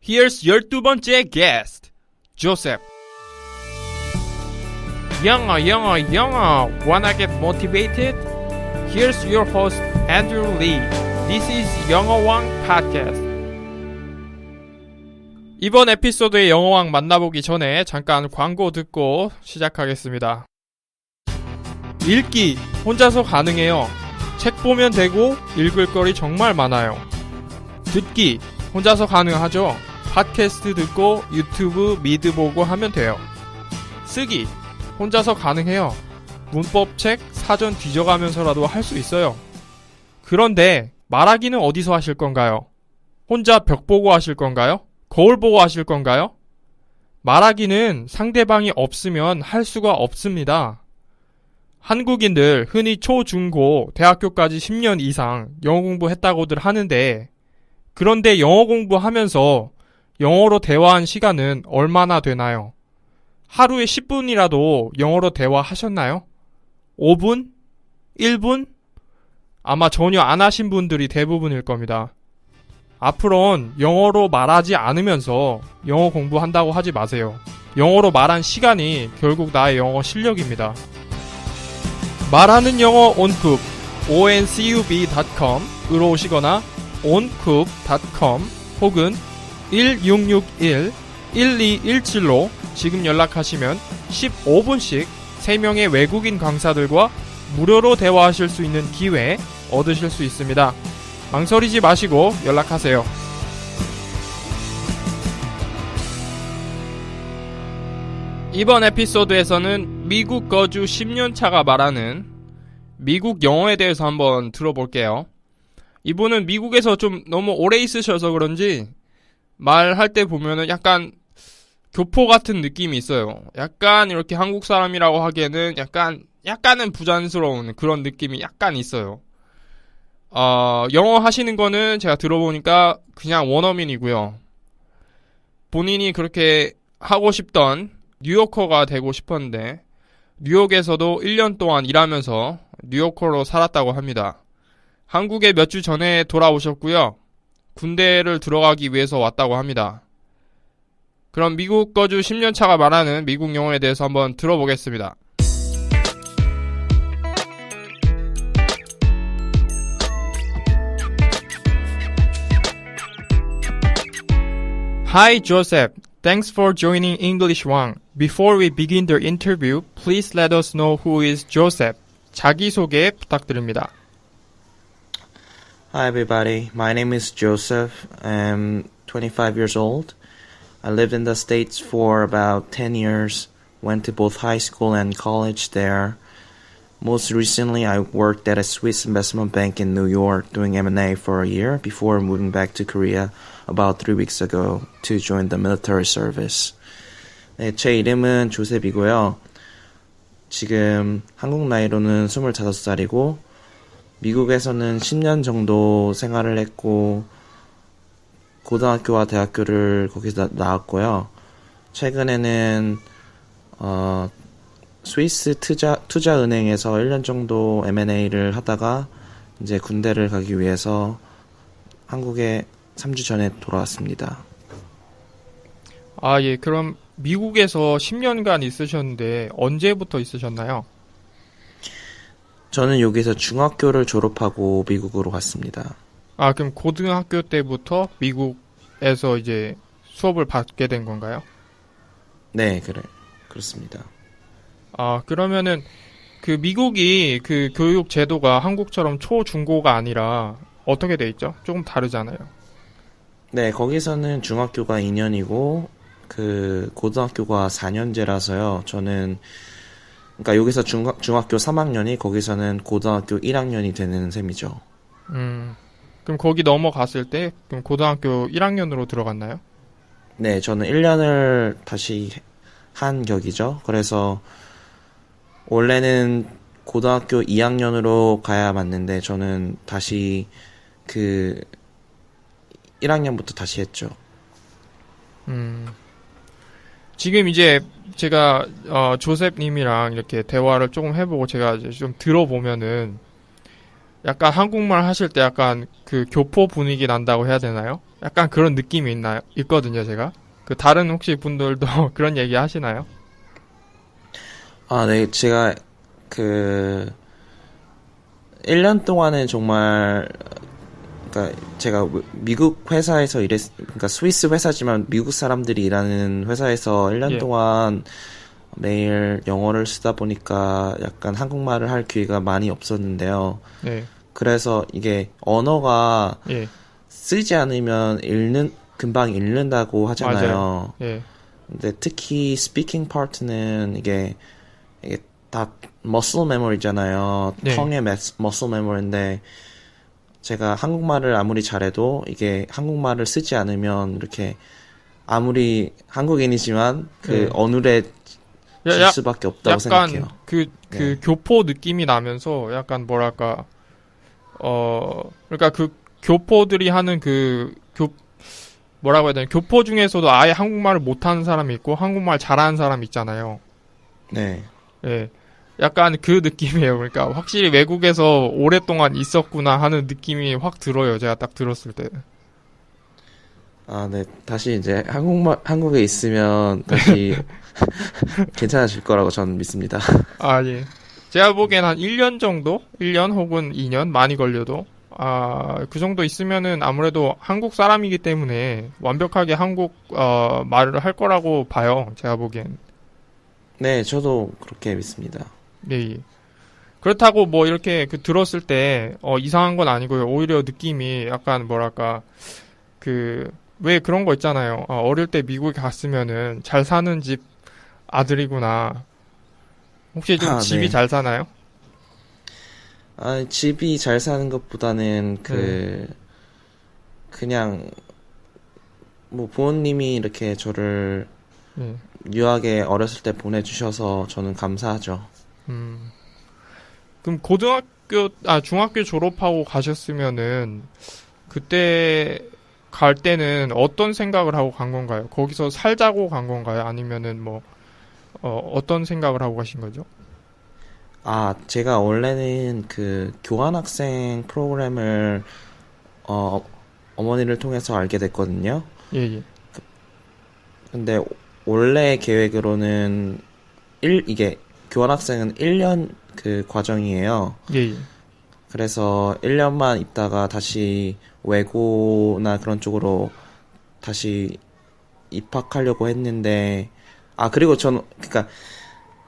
Here's 12번째 guest, Joseph. 영어, wanna get motivated? Here's your host, Andrew Lee. This is 영어왕 Podcast. 이번 에피소드의 영어왕 만나보기 전에 잠깐 광고 듣고 시작하겠습니다. 읽기, 혼자서 가능해요. 책 보면 되고 읽을 거리 정말 많아요. 듣기, 혼자서 가능하죠. 팟캐스트 듣고 유튜브 미드 보고 하면 돼요. 쓰기, 혼자서 가능해요. 문법책, 사전 뒤져가면서라도 할 수 있어요. 그런데 말하기는 어디서 하실 건가요? 혼자 벽 보고 하실 건가요? 거울 보고 하실 건가요? 말하기는 상대방이 없으면 할 수가 없습니다. 한국인들 흔히 초, 중, 고, 대학교까지 10년 이상 영어 공부했다고들 하는데, 그런데 영어 공부하면서 영어로 대화한 시간은 얼마나 되나요? 하루에 10분이라도 영어로 대화하셨나요? 5분? 1분? 아마 전혀 안 하신 분들이 대부분일 겁니다. 앞으로는 영어로 말하지 않으면서 영어 공부한다고 하지 마세요. 영어로 말한 시간이 결국 나의 영어 실력입니다. 말하는 영어 온쿱 oncub.com으로 오시거나 oncoup .com 혹은 1661-1217로 지금 연락하시면 15분씩 3명의 외국인 강사들과 무료로 대화하실 수 있는 기회 얻으실 수 있습니다. 망설이지 마시고 연락하세요. 이번 에피소드에서는 미국 거주 10년차가 말하는 미국 영어에 대해서 한번 들어볼게요. 이분은 미국에서 좀 너무 오래 있으셔서 그런지 말할 때 보면은 약간 교포 같은 느낌이 있어요. 약간 이렇게 한국 사람이라고 하기에는 약간은 부자연스러운 그런 느낌이 약간 있어요. 영어 하시는 거는 제가 들어보니까 그냥 원어민이고요. 본인이 그렇게 하고 싶던 뉴요커가 되고 싶었는데 뉴욕에서도 1년 동안 일하면서 뉴요커로 살았다고 합니다. 한국에 몇 주 전에 돌아오셨고요. 군대를 들어가기 위해서 왔다고 합니다. 그럼 미국 거주 10년차가 말하는 미국 영어에 대해서 한번 들어보겠습니다. Hi Joseph, thanks for joining English Wang. Before we begin the interview, please let us know who is Joseph. 자기소개 부탁드립니다. Hi everybody, my name is Joseph. I'm 25 years old. I lived in the States for about 10 years, went to both high school and college there. Most recently, I worked at a Swiss investment bank in New York doing M&A for a year before moving back to Korea about 3 weeks ago to join the military service. 네, 제 이름은 조셉이고요. 지금 한국 나이로는 25살이고 미국에서는 10년 정도 생활을 했고 고등학교와 대학교를 거기서 나왔고요. 최근에는 스위스 투자은행에서 1년 정도 M&A를 하다가 이제 군대를 가기 위해서 한국에 3주 전에 돌아왔습니다. 예. 그럼 미국에서 10년간 있으셨는데 언제부터 있으셨나요? 저는 여기서 중학교를 졸업하고 미국으로 갔습니다. 그럼 고등학교 때부터 미국에서 이제 수업을 받게 된 건가요? 네, 그렇습니다. 그러면은 그 미국이 그 교육 제도가 한국처럼 초, 중고가 아니라 어떻게 돼 있죠? 조금 다르잖아요. 네, 거기서는 중학교가 2년이고 그 고등학교가 4년제라서요. 저는 그러니까 여기서 중학교 3학년이 거기서는 고등학교 1학년이 되는 셈이죠. 그럼 거기 넘어갔을 때 그럼 고등학교 1학년으로 들어갔나요? 네, 저는 1년을 다시 한 격이죠. 그래서 원래는 고등학교 2학년으로 가야 맞는데 저는 다시 그 1학년부터 다시 했죠. 지금 이제 제가 조셉님이랑 이렇게 대화를 조금 해보고 제가 이제 좀 들어보면은 약간 한국말 하실 때 약간 그 교포 분위기 난다고 해야 되나요? 약간 그런 느낌이 있거든요, 제가. 그 다른 혹시 분들도 그런 얘기 하시나요? 아, 네, 제가 그 1년 동안은 정말 그러니까 제가 미국 회사에서 그러니까 스위스 회사지만 미국 사람들이 일하는 회사에서 1년 예, 동안 매일 영어를 쓰다 보니까 약간 한국말을 할 기회가 많이 없었는데요. 예, 그래서 이게 언어가 예, 쓰지 않으면 금방 읽는다고 맞아요. 하잖아요. 예, 근데 특히 스피킹 파트는 이게 다 머슬 메모리잖아요. 예, 텅의 머슬 메모리인데 제가 한국말을 아무리 잘해도 이게 한국말을 쓰지 않으면 이렇게 아무리 한국인이지만 그 예. 언어에 야, 질 야, 수밖에 없다고 약간 생각해요. 그 네. 교포 느낌이 나면서 약간 뭐랄까, 그러니까 그 교포들이 하는 뭐라고 해야 되나, 교포 중에서도 아예 한국말을 못하는 사람이 있고 한국말 잘하는 사람이 있잖아요. 네. 예. 약간 그 느낌이에요. 그러니까 확실히 외국에서 오랫동안 있었구나 하는 느낌이 확 들어요. 제가 딱 들었을 때. 아, 네. 다시 이제 한국에 있으면 다시 괜찮아질 거라고 저는 믿습니다. 아, 예. 제가 보기엔 한 1년 정도? 1년 혹은 2년? 많이 걸려도. 그 정도 있으면은 아무래도 한국 사람이기 때문에 완벽하게 한국, 말을 할 거라고 봐요. 제가 보기엔. 네, 저도 그렇게 믿습니다. 네. 예. 그렇다고 뭐 이렇게 들었을 때, 이상한 건 아니고요. 오히려 느낌이 약간 뭐랄까, 왜 그런 거 있잖아요. 어릴 때 미국에 갔으면은 잘 사는 집 아들이구나. 혹시 좀 아, 집이 네. 잘 사나요? 아, 집이 잘 사는 것보다는 네. 그냥 뭐 부모님이 이렇게 저를 네. 유학에 어렸을 때 보내주셔서 저는 감사하죠. 음. 그럼 중학교 졸업하고 가셨으면은 그때 갈 때는 어떤 생각을 하고 간 건가요? 거기서 살자고 간 건가요? 아니면은 뭐, 어떤 생각을 하고 가신 거죠? 아, 제가 원래는 그 교환학생 프로그램을 어, 어머니를 통해서 알게 됐거든요. 예, 예. 근데 원래 계획으로는 이게 교환학생은 1년 그 과정이에요. 예, 예. 그래서 1년만 있다가 다시 외고나 그런 쪽으로 다시 입학하려고 했는데, 그리고 그러니까,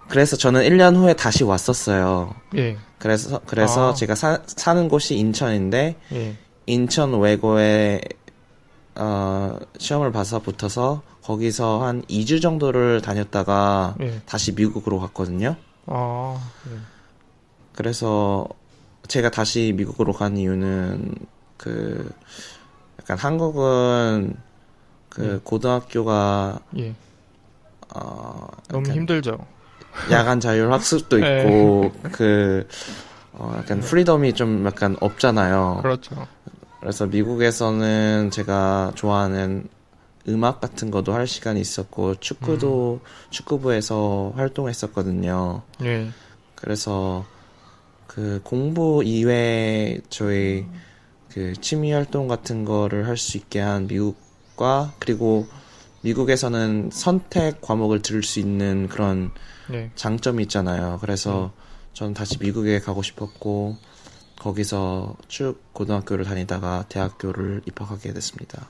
그래서 저는 1년 후에 다시 왔었어요. 예. 그래서 아, 제가 사는 곳이 인천인데, 예. 인천 외고에, 시험을 봐서 붙어서, 거기서 한 2주 정도를 다녔다가 예. 다시 미국으로 갔거든요. 아, 예. 그래서 제가 다시 미국으로 간 이유는 그 약간 한국은 예. 그 고등학교가 예. 너무 약간 힘들죠. 야간 자율 학습도 예. 있고 약간 예. 프리덤이 좀 약간 없잖아요. 그렇죠. 그래서 미국에서는 제가 좋아하는 음악 같은 것도 할 시간이 있었고 축구부에서 활동했었거든요. 예. 그래서 그 공부 이외에 저희 그 취미 활동 같은 거를 할 수 있게 한 미국과 그리고 미국에서는 선택 과목을 들을 수 있는 그런 예. 장점이 있잖아요. 예. 그래서 저는 다시 미국에 가고 싶었고 거기서 쭉 고등학교를 다니다가 대학교를 입학하게 됐습니다.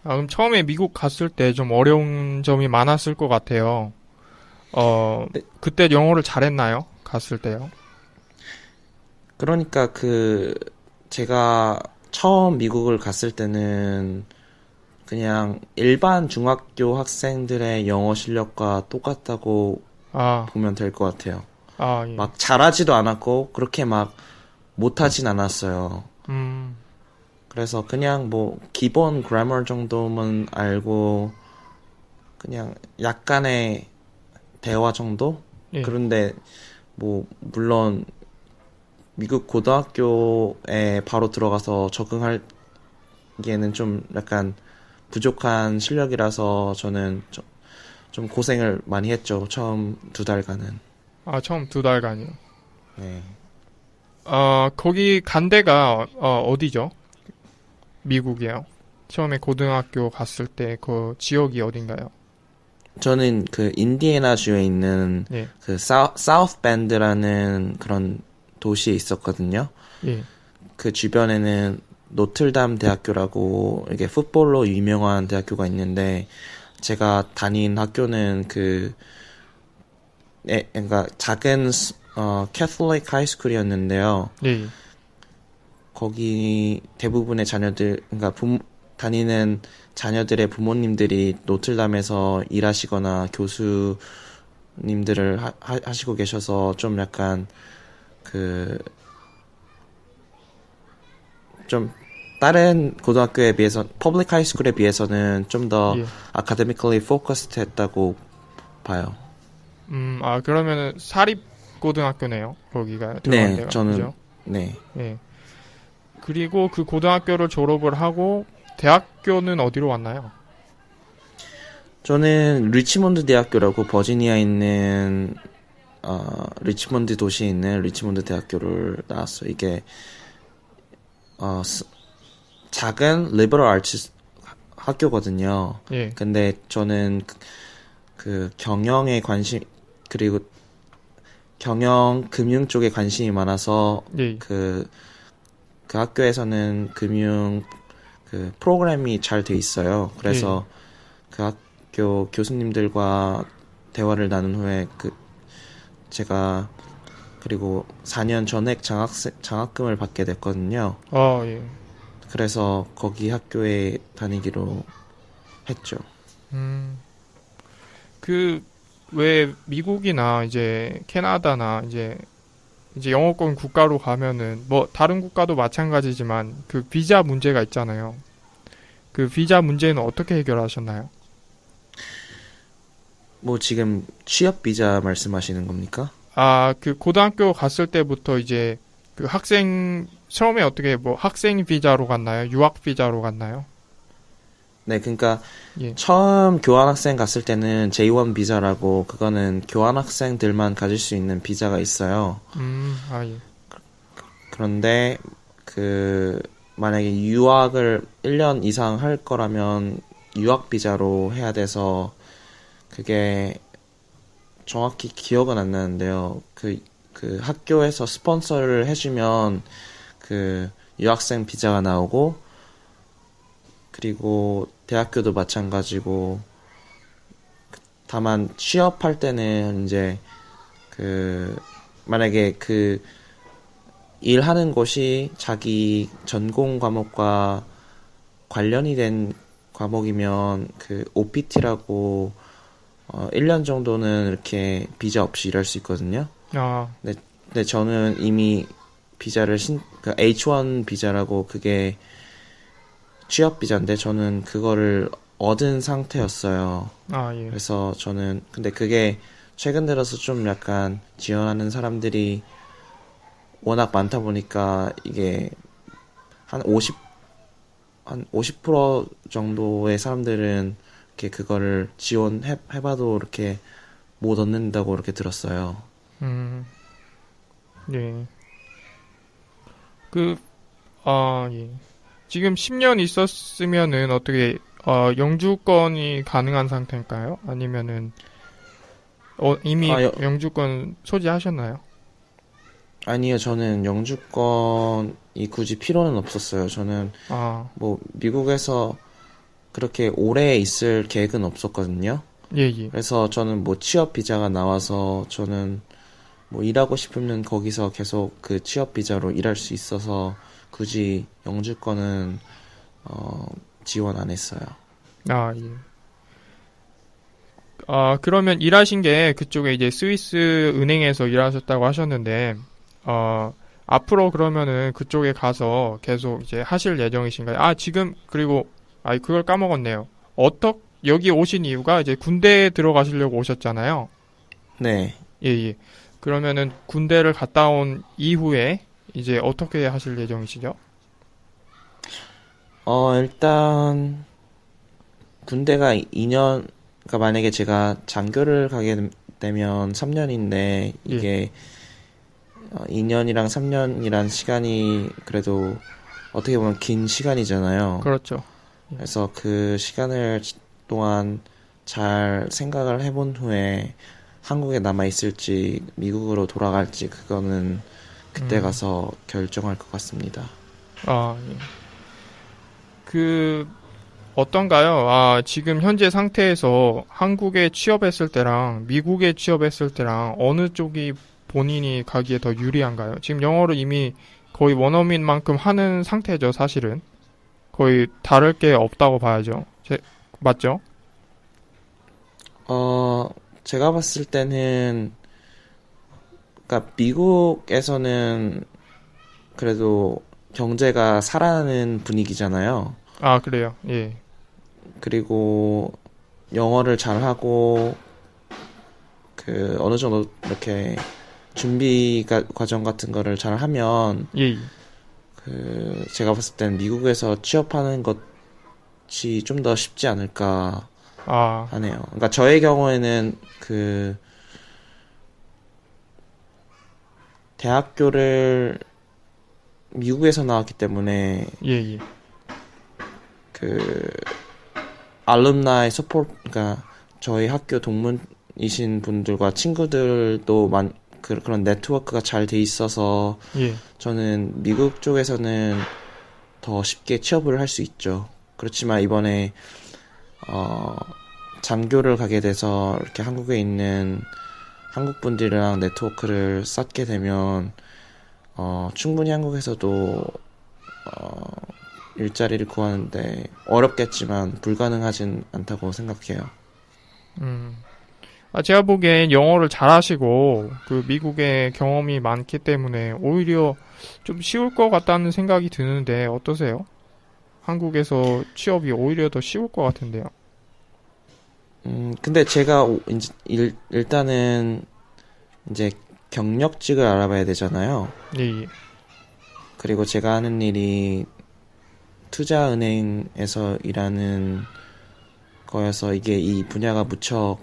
그럼 처음에 미국 갔을 때 좀 어려운 점이 많았을 것 같아요. 네, 그때 영어를 잘했나요? 갔을 때요? 그러니까 제가 처음 미국을 갔을 때는 그냥 일반 중학교 학생들의 영어 실력과 똑같다고 아, 보면 될 것 같아요. 예. 막 잘하지도 않았고 그렇게 막 못하진 않았어요. 음, 그래서 그냥 뭐 기본 그래머 정도만 알고 그냥 약간의 대화 정도? 예. 그런데 뭐 물론 미국 고등학교에 바로 들어가서 적응하기에는 좀 약간 부족한 실력이라서 저는 좀 고생을 많이 했죠. 처음 2달간은. 처음 2달간이요. 네. 거기 간 데가, 어디죠? 미국이요. 처음에 고등학교 갔을 때 그 지역이 어딘가요? 저는 그 인디애나주에 있는 예, 그 사우스 밴드라는 그런 도시에 있었거든요. 예, 그 주변에는 노틀담 대학교라고 이게 풋볼로 유명한 대학교가 있는데 제가 다닌 학교는 그러니까 작은 캐톨릭 하이스쿨이었는데요. 예, 거기 대부분의 자녀들, 그러니까 다니는 자녀들의 부모님들이 노틀담에서 일하시거나 교수님들을 하시고 계셔서 좀 약간 좀 다른 고등학교에 비해서 퍼블릭 하이스쿨에 비해서는 좀 더 예. 아카데미컬리 포커스드 했다고 봐요. 그러면은 사립 고등학교네요. 거기가 들어간 네, 데가. 저는 그죠? 네. 예. 그리고 그 고등학교를 졸업을 하고 대학교는 어디로 왔나요? 저는 리치몬드 대학교라고 버지니아에 있는 리치몬드 도시에 있는 리치몬드 대학교를 나왔어요. 이게 작은 리버럴 아츠 학교거든요. 예, 근데 저는 그 경영에 관심 그리고 경영 금융 쪽에 관심이 많아서 예, 그 학교에서는 금융 그 프로그램이 잘 돼 있어요. 그래서 그 학교 교수님들과 대화를 나눈 후에 제가 그리고 4년 전액 장학금을 받게 됐거든요. 예. 그래서 거기 학교에 다니기로 했죠. 왜 미국이나 이제 캐나다나 이제 영어권 국가로 가면은 뭐 다른 국가도 마찬가지지만 그 비자 문제가 있잖아요. 그 비자 문제는 어떻게 해결하셨나요? 뭐 지금 취업 비자 말씀하시는 겁니까? 그 고등학교 갔을 때부터 이제 그 처음에 어떻게 뭐 학생 비자로 갔나요? 유학 비자로 갔나요? 네, 그러니까 예. 처음 교환학생 갔을 때는 J1 비자라고 그거는 교환학생들만 가질 수 있는 비자가 있어요. 예. 그런데 만약에 유학을 1년 이상 할 거라면 유학 비자로 해야 돼서 그게 정확히 기억은 안 나는데요. 그 학교에서 스폰서를 해주면 그 유학생 비자가 나오고 그리고 대학교도 마찬가지고 다만 취업할 때는 이제 만약에 일하는 곳이 자기 전공 과목과 관련이 된 과목이면 OPT라고 1년 정도는 이렇게 비자 없이 일할 수 있거든요. 근데 저는 이미 비자를 H1 비자라고 그게 취업 비자인데 저는 그거를 얻은 상태였어요. 예. 그래서 저는 근데 그게 최근 들어서 좀 약간 지원하는 사람들이 워낙 많다 보니까 이게 한 50% 정도의 사람들은 이렇게 그거를 지원해봐도 이렇게 못 얻는다고 이렇게 들었어요. 예. 예. 지금 10년 있었으면은 어떻게 영주권이 가능한 상태인가요? 아니면은 이미 영주권 소지하셨나요? 아니요, 저는 영주권이 굳이 필요는 없었어요. 저는 뭐 미국에서 그렇게 오래 있을 계획은 없었거든요. 예. 그래서 저는 뭐 취업 비자가 나와서 저는 뭐 일하고 싶으면 거기서 계속 그 취업 비자로 일할 수 있어서 굳이 영주권은 지원 안 했어요. 예. 그러면 일하신 게 그쪽에 이제 스위스 은행에서 일하셨다고 하셨는데 앞으로 그러면은 그쪽에 가서 계속 이제 하실 예정이신가요? 지금 그리고 그걸 까먹었네요. 여기 오신 이유가 이제 군대에 들어가시려고 오셨잖아요. 네. 예. 그러면은 군대를 갔다 온 이후에 이제 어떻게 하실 예정이시죠? 일단 군대가 2년, 그러니까 만약에 제가 장교를 가게 되면 3년인데 이게 2년이랑 3년이란 시간이 그래도 어떻게 보면 긴 시간이잖아요. 그렇죠. 그래서 그 시간을 동안 잘 생각을 해본 후에 한국에 남아 있을지 미국으로 돌아갈지 그거는 그때 가서 결정할 것 같습니다. 아, 예. 그 어떤가요? 아, 지금 현재 상태에서 한국에 취업했을 때랑 미국에 취업했을 때랑 어느 쪽이 본인이 가기에 더 유리한가요? 지금 영어를 이미 거의 원어민만큼 하는 상태죠, 사실은. 거의 다를 게 없다고 봐야죠. 맞죠? 제가 봤을 때는, 그러니까 미국에서는 그래도 경제가 살아나는 분위기잖아요. 아, 그래요. 예. 그리고 영어를 잘하고 그 어느 정도 이렇게 준비 과정 같은 거를 잘 하면 예. 그 제가 봤을 땐 미국에서 취업하는 것이 좀 더 쉽지 않을까 아, 하네요. 그러니까 저의 경우에는 그 대학교를 미국에서 나왔기 때문에 예, 예. 그 알룸나이 서포트, 그러니까 저희 학교 동문이신 분들과 친구들도 그런 네트워크가 잘 돼 있어서 예. 저는 미국 쪽에서는 더 쉽게 취업을 할 수 있죠. 그렇지만 이번에 장교를 가게 돼서 이렇게 한국에 있는 한국 분들이랑 네트워크를 쌓게 되면 충분히 한국에서도 일자리를 구하는데 어렵겠지만 불가능하진 않다고 생각해요. 아, 제가 보기엔 영어를 잘하시고 그 미국의 경험이 많기 때문에 오히려 좀 쉬울 것 같다는 생각이 드는데 어떠세요? 한국에서 취업이 오히려 더 쉬울 것 같은데요. 근데 제가 이제 일단은 이제 경력직을 알아봐야 되잖아요. 예, 예. 그리고 제가 하는 일이 투자은행에서 일하는 거여서 이게 이 분야가 무척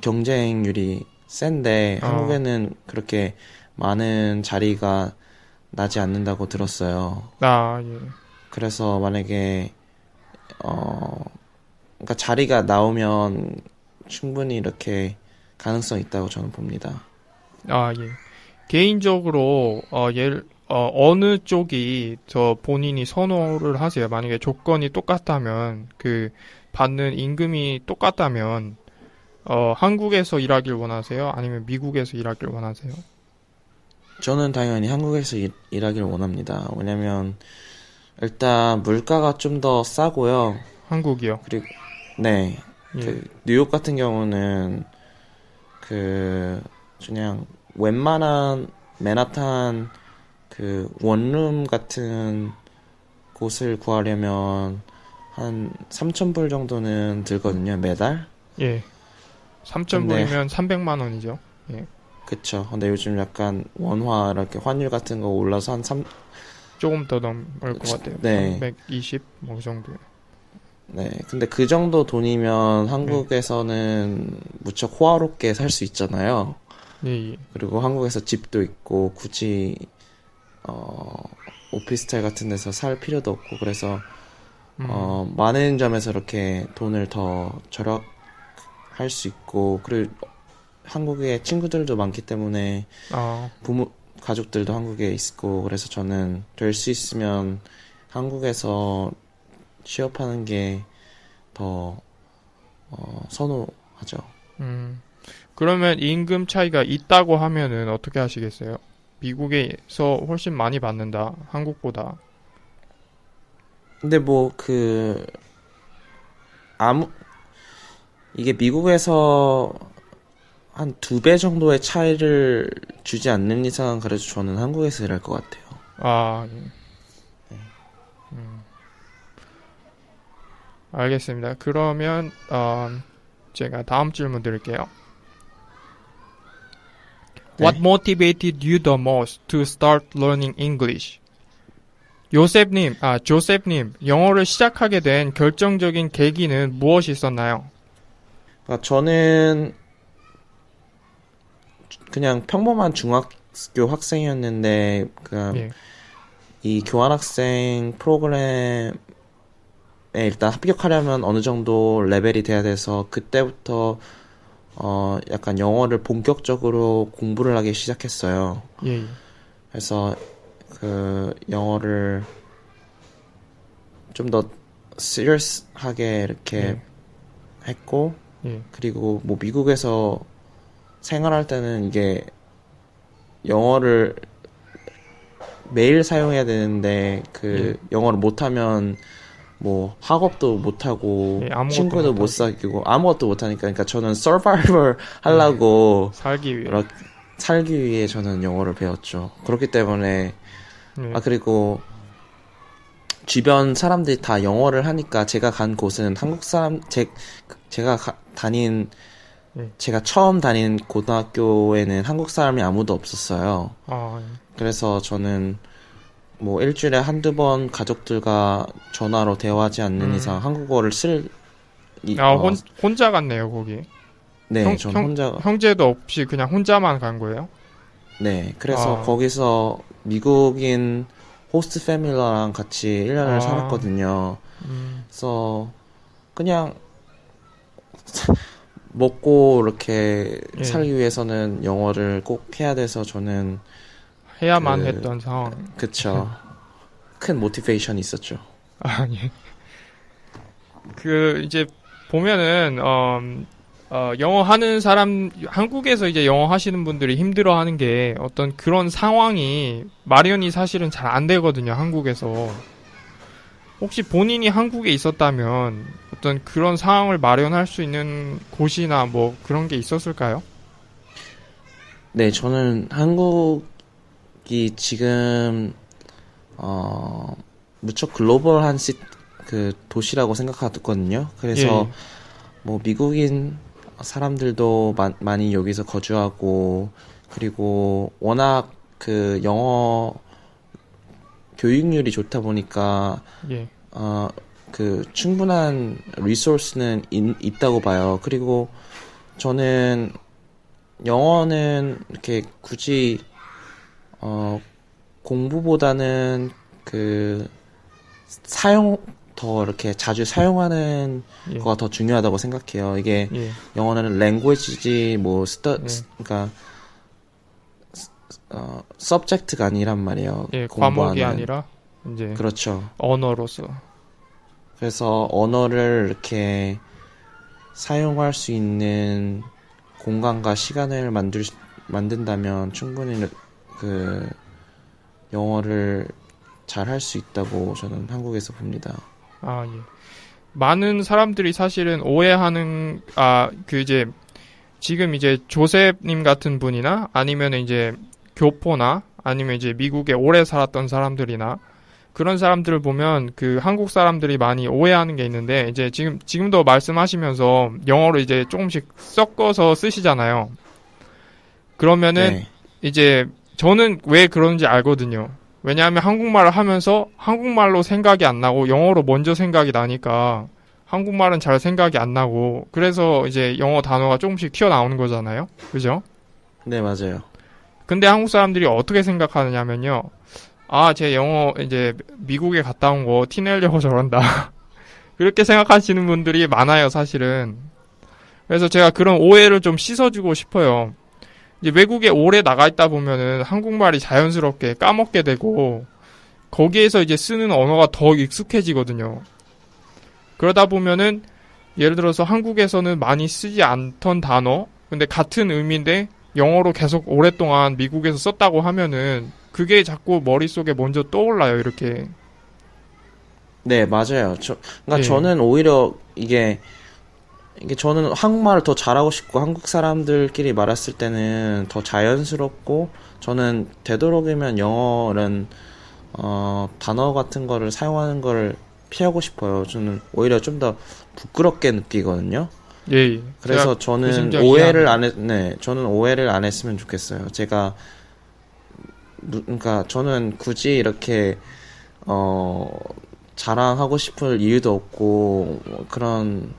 경쟁률이 센데 한국에는 그렇게 많은 자리가 나지 않는다고 들었어요. 아, 예. 그래서 만약에 그러니까 자리가 나오면 충분히 이렇게 가능성 있다고 저는 봅니다. 아, 예. 개인적으로 어느 쪽이 더 본인이 선호를 하세요? 만약에 조건이 똑같다면 그 받는 임금이 똑같다면 한국에서 일하길 원하세요? 아니면 미국에서 일하길 원하세요? 저는 당연히 한국에서 일하길 원합니다. 왜냐면 일단 물가가 좀 더 싸고요. 한국이요. 그리고 네, 예. 그 뉴욕 같은 경우는 그 그냥 웬만한 맨하탄 그 원룸 같은 곳을 구하려면 한 3,000불 정도는 들거든요, 매달. 예. 3,000불이면 300만 원이죠. 예. 그쵸. 근데 요즘 약간 원화 이렇게 환율 같은 거 올라서 한 조금 더 넘을 것 같아요. 네. 320, 뭐, 그 정도. 네. 근데 그 정도 돈이면 한국에서는 무척 호화롭게 살 수 있잖아요. 예, 예. 그리고 한국에서 집도 있고 굳이 오피스텔 같은 데서 살 필요도 없고 그래서 많은 점에서 이렇게 돈을 더 절약할 수 있고 그리고 한국에 친구들도 많기 때문에 가족들도 한국에 있고 그래서 저는 될 수 있으면 한국에서 취업하는 게 더 선호하죠. 그러면 임금 차이가 있다고 하면은 어떻게 하시겠어요? 미국에서 훨씬 많이 받는다, 한국보다. 근데 이게 미국에서 한 2배 정도의 차이를 주지 않는 이상은 그래도 저는 한국에서 일할 것 같아요. 아, 예. 알겠습니다. 그러면 제가 다음 질문 드릴게요. What motivated you the most to start learning English? 조셉님, 영어를 시작하게 된 결정적인 계기는 무엇이 있었나요? 그러니까 저는 그냥 평범한 중학교 학생이었는데, 이 교환학생 프로그램을 일단 합격하려면 어느 정도 레벨이 돼야 돼서 그때부터 약간 영어를 본격적으로 공부를 하기 시작했어요. 예, 그래서 그 영어를 좀 더 serious하게 이렇게 예. 했고, 예. 그리고 뭐 미국에서 생활할 때는 이게 영어를 매일 사용해야 되는데 그 영어를 못하면 뭐 학업도 못하고 예, 아무것도 친구도 못 못하고. 사귀고 아무것도 못하니까 그러니까 저는 서바이벌 하려고 살기 위해. 이렇게 살기 위해 저는 영어를 배웠죠. 그렇기 때문에 예. 그리고 주변 사람들이 다 영어를 하니까 제가 간 곳은 한국 사람 제가 다닌 예. 제가 처음 다닌 고등학교에는 한국 사람이 아무도 없었어요. 아, 그래서 저는 뭐 일주일에 한두 번 가족들과 전화로 대화하지 않는 이상 한국어를 혼자 갔네요, 거기. 네, 전 혼자, 형제도 없이 그냥 혼자만 간 거예요? 네, 그래서 아. 거기서 미국인 호스트 패밀리랑 같이 1년을 아. 살았거든요. 그래서 그냥 먹고 이렇게 예. 살기 위해서는 영어를 꼭 해야 돼서 저는 해야만 그- 했던 상황. 그쵸. 큰 모티베이션이 있었죠. 아니. 이제 보면은, 영어 하는 사람, 한국에서 이제 영어 하시는 분들이 힘들어 하는 게 어떤 그런 상황이 마련이 사실은 잘 안 되거든요, 한국에서. 혹시 본인이 한국에 있었다면 어떤 그런 상황을 마련할 수 있는 곳이나 뭐 그런 게 있었을까요? 네, 저는 한국이 지금 무척 글로벌한 그 도시라고 생각하거든요. 그래서 예. 뭐 미국인 사람들도 많이 여기서 거주하고 그리고 워낙 그 영어 교육률이 좋다 보니까 예. 그 충분한 리소스는 있다고 봐요. 그리고 저는 영어는 이렇게 굳이 공부보다는 그 더 이렇게 자주 사용하는 예. 거가 더 중요하다고 생각해요. 이게 예. 영어는 랭귀지지 뭐 예. 그러니까 subject가 아니란 말이에요. 예, 공부하는. 과목이 아니라 이제 그렇죠. 언어로서. 그래서 언어를 이렇게 사용할 수 있는 공간과 시간을 만든다면 충분히 그 영어를 잘 할 수 있다고 저는 한국에서 봅니다. 아, 예. 많은 사람들이 사실은 오해하는, 이제, 지금 이제 조셉님 같은 분이나 아니면 이제 교포나 아니면 이제 미국에 오래 살았던 사람들이나 그런 사람들을 보면 그 한국 사람들이 많이 오해하는 게 있는데 이제 지금도 말씀하시면서 영어로 이제 조금씩 섞어서 쓰시잖아요. 그러면은 네. 이제 저는 왜 그런지 알거든요. 왜냐하면 한국말을 하면서 한국말로 생각이 안 나고 영어로 먼저 생각이 나니까 한국말은 잘 생각이 안 나고 그래서 이제 영어 단어가 조금씩 튀어나오는 거잖아요. 그죠? 네, 맞아요. 근데 한국 사람들이 어떻게 생각하느냐면요. 제 영어 이제 미국에 갔다 온 거 티내려고 저런다. 그렇게 생각하시는 분들이 많아요, 사실은. 그래서 제가 그런 오해를 좀 씻어주고 싶어요. 이제 외국에 오래 나가 있다 보면은 한국말이 자연스럽게 까먹게 되고 거기에서 이제 쓰는 언어가 더 익숙해지거든요. 그러다 보면은 예를 들어서 한국에서는 많이 쓰지 않던 단어, 근데 같은 의미인데 영어로 계속 오랫동안 미국에서 썼다고 하면은 그게 자꾸 머릿속에 먼저 떠올라요, 이렇게. 네, 맞아요. 그러니까 예. 저는 오히려 이게 저는 한국말을 더 잘하고 싶고 한국 사람들끼리 말했을 때는 더 자연스럽고 저는 되도록이면 영어는 단어 같은 거를 사용하는 거를 피하고 싶어요. 저는 오히려 좀 더 부끄럽게 느끼거든요. 예. 그래서 제가 그 저는 심정 오해를 이해합니다. 저는 오해를 안 했으면 좋겠어요. 제가 그러니까 저는 굳이 이렇게 자랑하고 싶을 이유도 없고 그런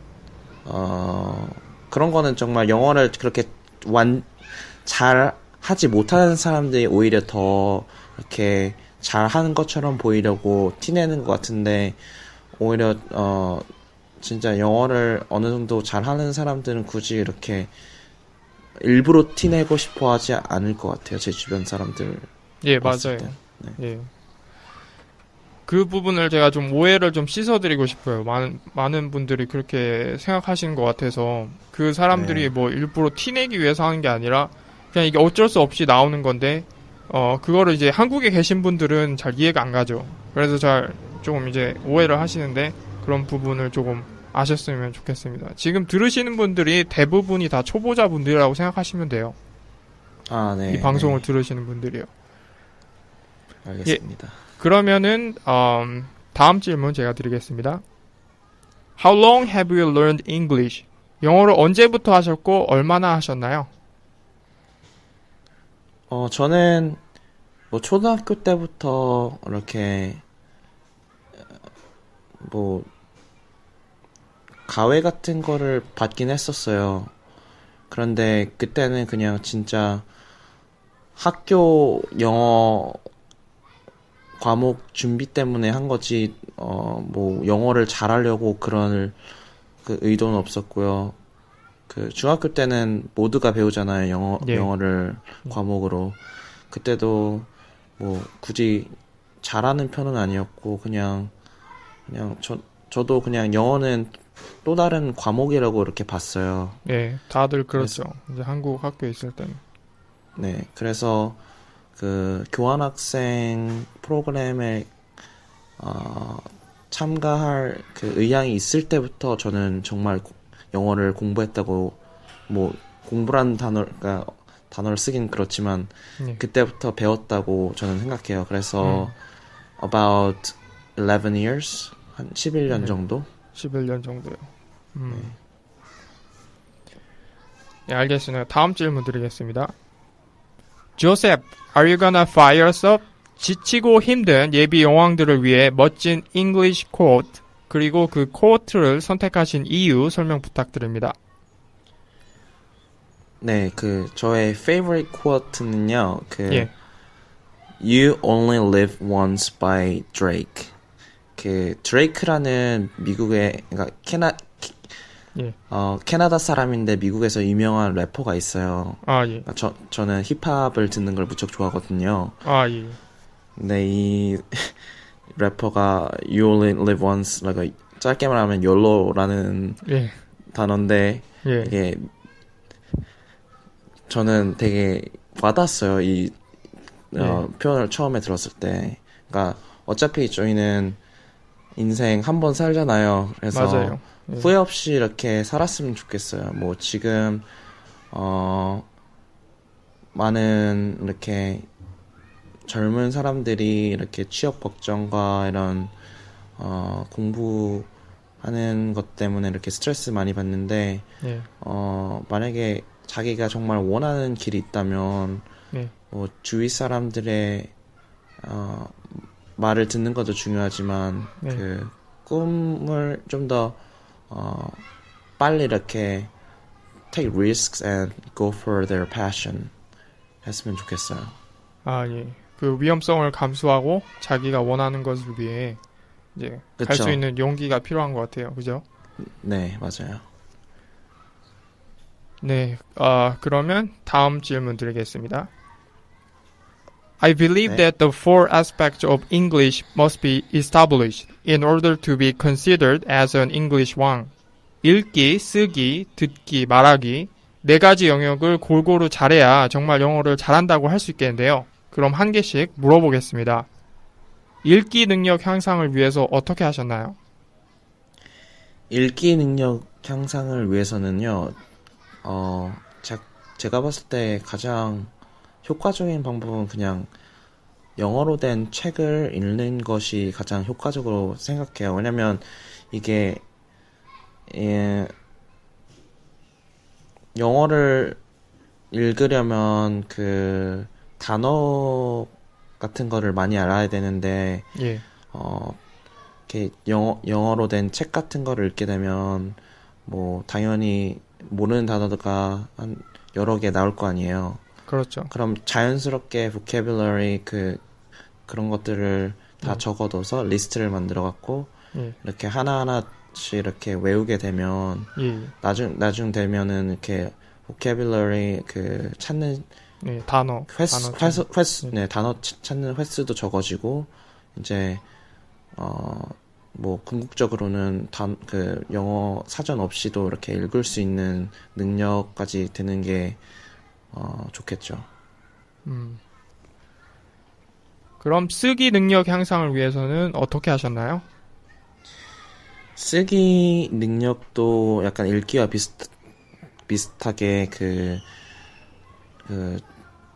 거는 정말 영어를 그렇게 잘 하지 못하는 사람들이 오히려 더 이렇게 잘 하는 것처럼 보이려고 티내는 것 같은데 오히려 진짜 영어를 어느 정도 잘하는 사람들은 굳이 이렇게 일부러 티내고 싶어 하지 않을 것 같아요. 제 주변 사람들 예, 봤을 맞아요. 때. 네. 예. 그 부분을 제가 좀 오해를 좀 씻어드리고 싶어요. 많은 분들이 그렇게 생각하시는 것 같아서 그 사람들이 네. 뭐 일부러 티내기 위해서 하는 게 아니라 그냥 이게 어쩔 수 없이 나오는 건데 그거를 이제 한국에 계신 분들은 잘 이해가 안 가죠. 그래서 잘 조금 이제 오해를 하시는데 그런 부분을 조금 아셨으면 좋겠습니다. 지금 들으시는 분들이 대부분이 다 초보자분들이라고 생각하시면 돼요. 아, 네. 이 방송을 네. 들으시는 분들이요. 알겠습니다. 그러면은 다음 질문 제가 드리겠습니다. How long have you learned English? 영어를 언제부터 하셨고 얼마나 하셨나요? 저는 뭐 초등학교 때부터 이렇게 뭐 가외 같은 거를 받긴 했었어요. 그런데 그때는 그냥 진짜 학교 영어 과목 준비 때문에 한 거지, 뭐 영어를 잘하려고 그런 그 의도는 없었고요. 그 중학교 때는 모두가 배우잖아요. 예. 영어를 과목으로. 그때도 뭐 굳이 잘하는 편은 아니었고 그냥 저도 그냥 영어는 또 다른 과목이라고 이렇게 봤어요. 예, 다들 그렇죠. 이제 한국 학교에 있을 때는. 네, 그래서 그 교환학생 프로그램에 참가할 그 의향이 있을 때부터 저는 정말 영어를 공부했다고, 뭐 공부란 단어를 쓰긴 그렇지만 예. 그때부터 배웠다고 저는 생각해요. 그래서 about 11 years, 한 11년 정도. 11년 정도요. 네, 알겠습니다. 다음 질문 드리겠습니다. Joseph, are you gonna fire yourself? 지치고 힘든 예비 영왕들을 위해 멋진 English quote, 그리고 그 quote를 선택하신 이유 설명 부탁드립니다. 네, 그 저의 favorite quote는요. 그 예. You Only Live Once by Drake. 그 드레이크라는 미국의, 그러니까 캐나다 사람인데 미국에서 유명한 래퍼가 있어요. 아, 예. 그러니까 저는 힙합을 듣는 걸 무척 좋아하거든요. 아, 예. 근데 이 래퍼가 You Only Live Once, 짧게 말하면 YOLO라는 예. 단어인데 예. 이게 저는 되게 와닿았어요. 이 표현을 처음에 들었을 때. 그러니까 어차피 저희는 인생 한 번 살잖아요. 그래서 맞아요. 예. 후회 없이 이렇게 살았으면 좋겠어요. 뭐 지금 많은 이렇게 젊은 사람들이 이렇게 취업 걱정과 이런 공부하는 것 때문에 이렇게 스트레스 많이 받는데 예. 만약에 자기가 정말 원하는 길이 있다면 예. 뭐 주위 사람들의 말을 듣는 것도 중요하지만 네. 그 꿈을 좀 더 빨리 이렇게 take risks and go for their passion 했으면 좋겠어요. 아, 예. 그 위험성을 감수하고 자기가 원하는 것을 위해 이제 갈 그쵸. 수 있는 용기가 필요한 것 같아요. 그죠? 네, 맞아요. 네. 그러면 다음 질문 드리겠습니다. I believe 네. that the four aspects of English must be established in order to be considered as an English 왕. 읽기, 쓰기, 듣기, 말하기. 네 가지 영역을 골고루 잘해야 정말 영어를 잘한다고 할 수 있겠는데요. 그럼 한 개씩 물어보겠습니다. 읽기 능력 향상을 위해서 어떻게 하셨나요? 읽기 능력 향상을 위해서는요, 제가 봤을 때 가장 효과적인 방법은 그냥 영어로 된 책을 읽는 것이 가장 효과적으로 생각해요. 왜냐면 이게 영어를 읽으려면 그 단어 같은 거를 많이 알아야 되는데 예. 이렇게 영어로 된 책 같은 거를 읽게 되면 뭐 당연히 모르는 단어가 한 여러 개 나올 거 아니에요. 그렇죠. 그럼 자연스럽게 vocabulary 그런 것들을 다 적어둬서 리스트를 만들어 갖고 예. 이렇게 하나하나씩 이렇게 외우게 되면 예. 나중 되면은 이렇게 vocabulary 그 찾는 네, 단어. 단어 찾는 횟수도 적어지고 이제 뭐 궁극적으로는 그 영어 사전 없이도 이렇게 읽을 수 있는 능력까지 되는 게 좋겠죠. 그럼 쓰기 능력 향상을 위해서는 어떻게 하셨나요? 쓰기 능력도 약간 읽기와 비슷하게 그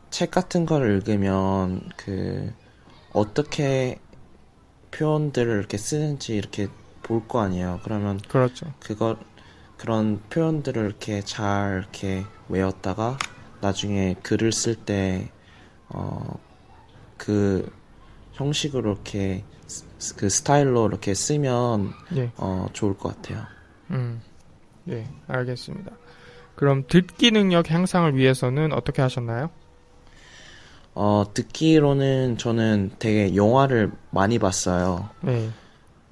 책 같은 걸 읽으면 그 어떻게 표현들을 이렇게 쓰는지 이렇게 볼 거 아니에요. 그러면 그렇죠. 그런 표현들을 이렇게 잘 이렇게 외웠다가 나중에 글을 쓸 때 그 형식으로 이렇게 그 스타일로 이렇게 쓰면 예. 좋을 것 같아요. 예, 알겠습니다. 그럼 듣기 능력 향상을 위해서는 어떻게 하셨나요? 듣기로는 저는 되게 영화를 많이 봤어요. 네.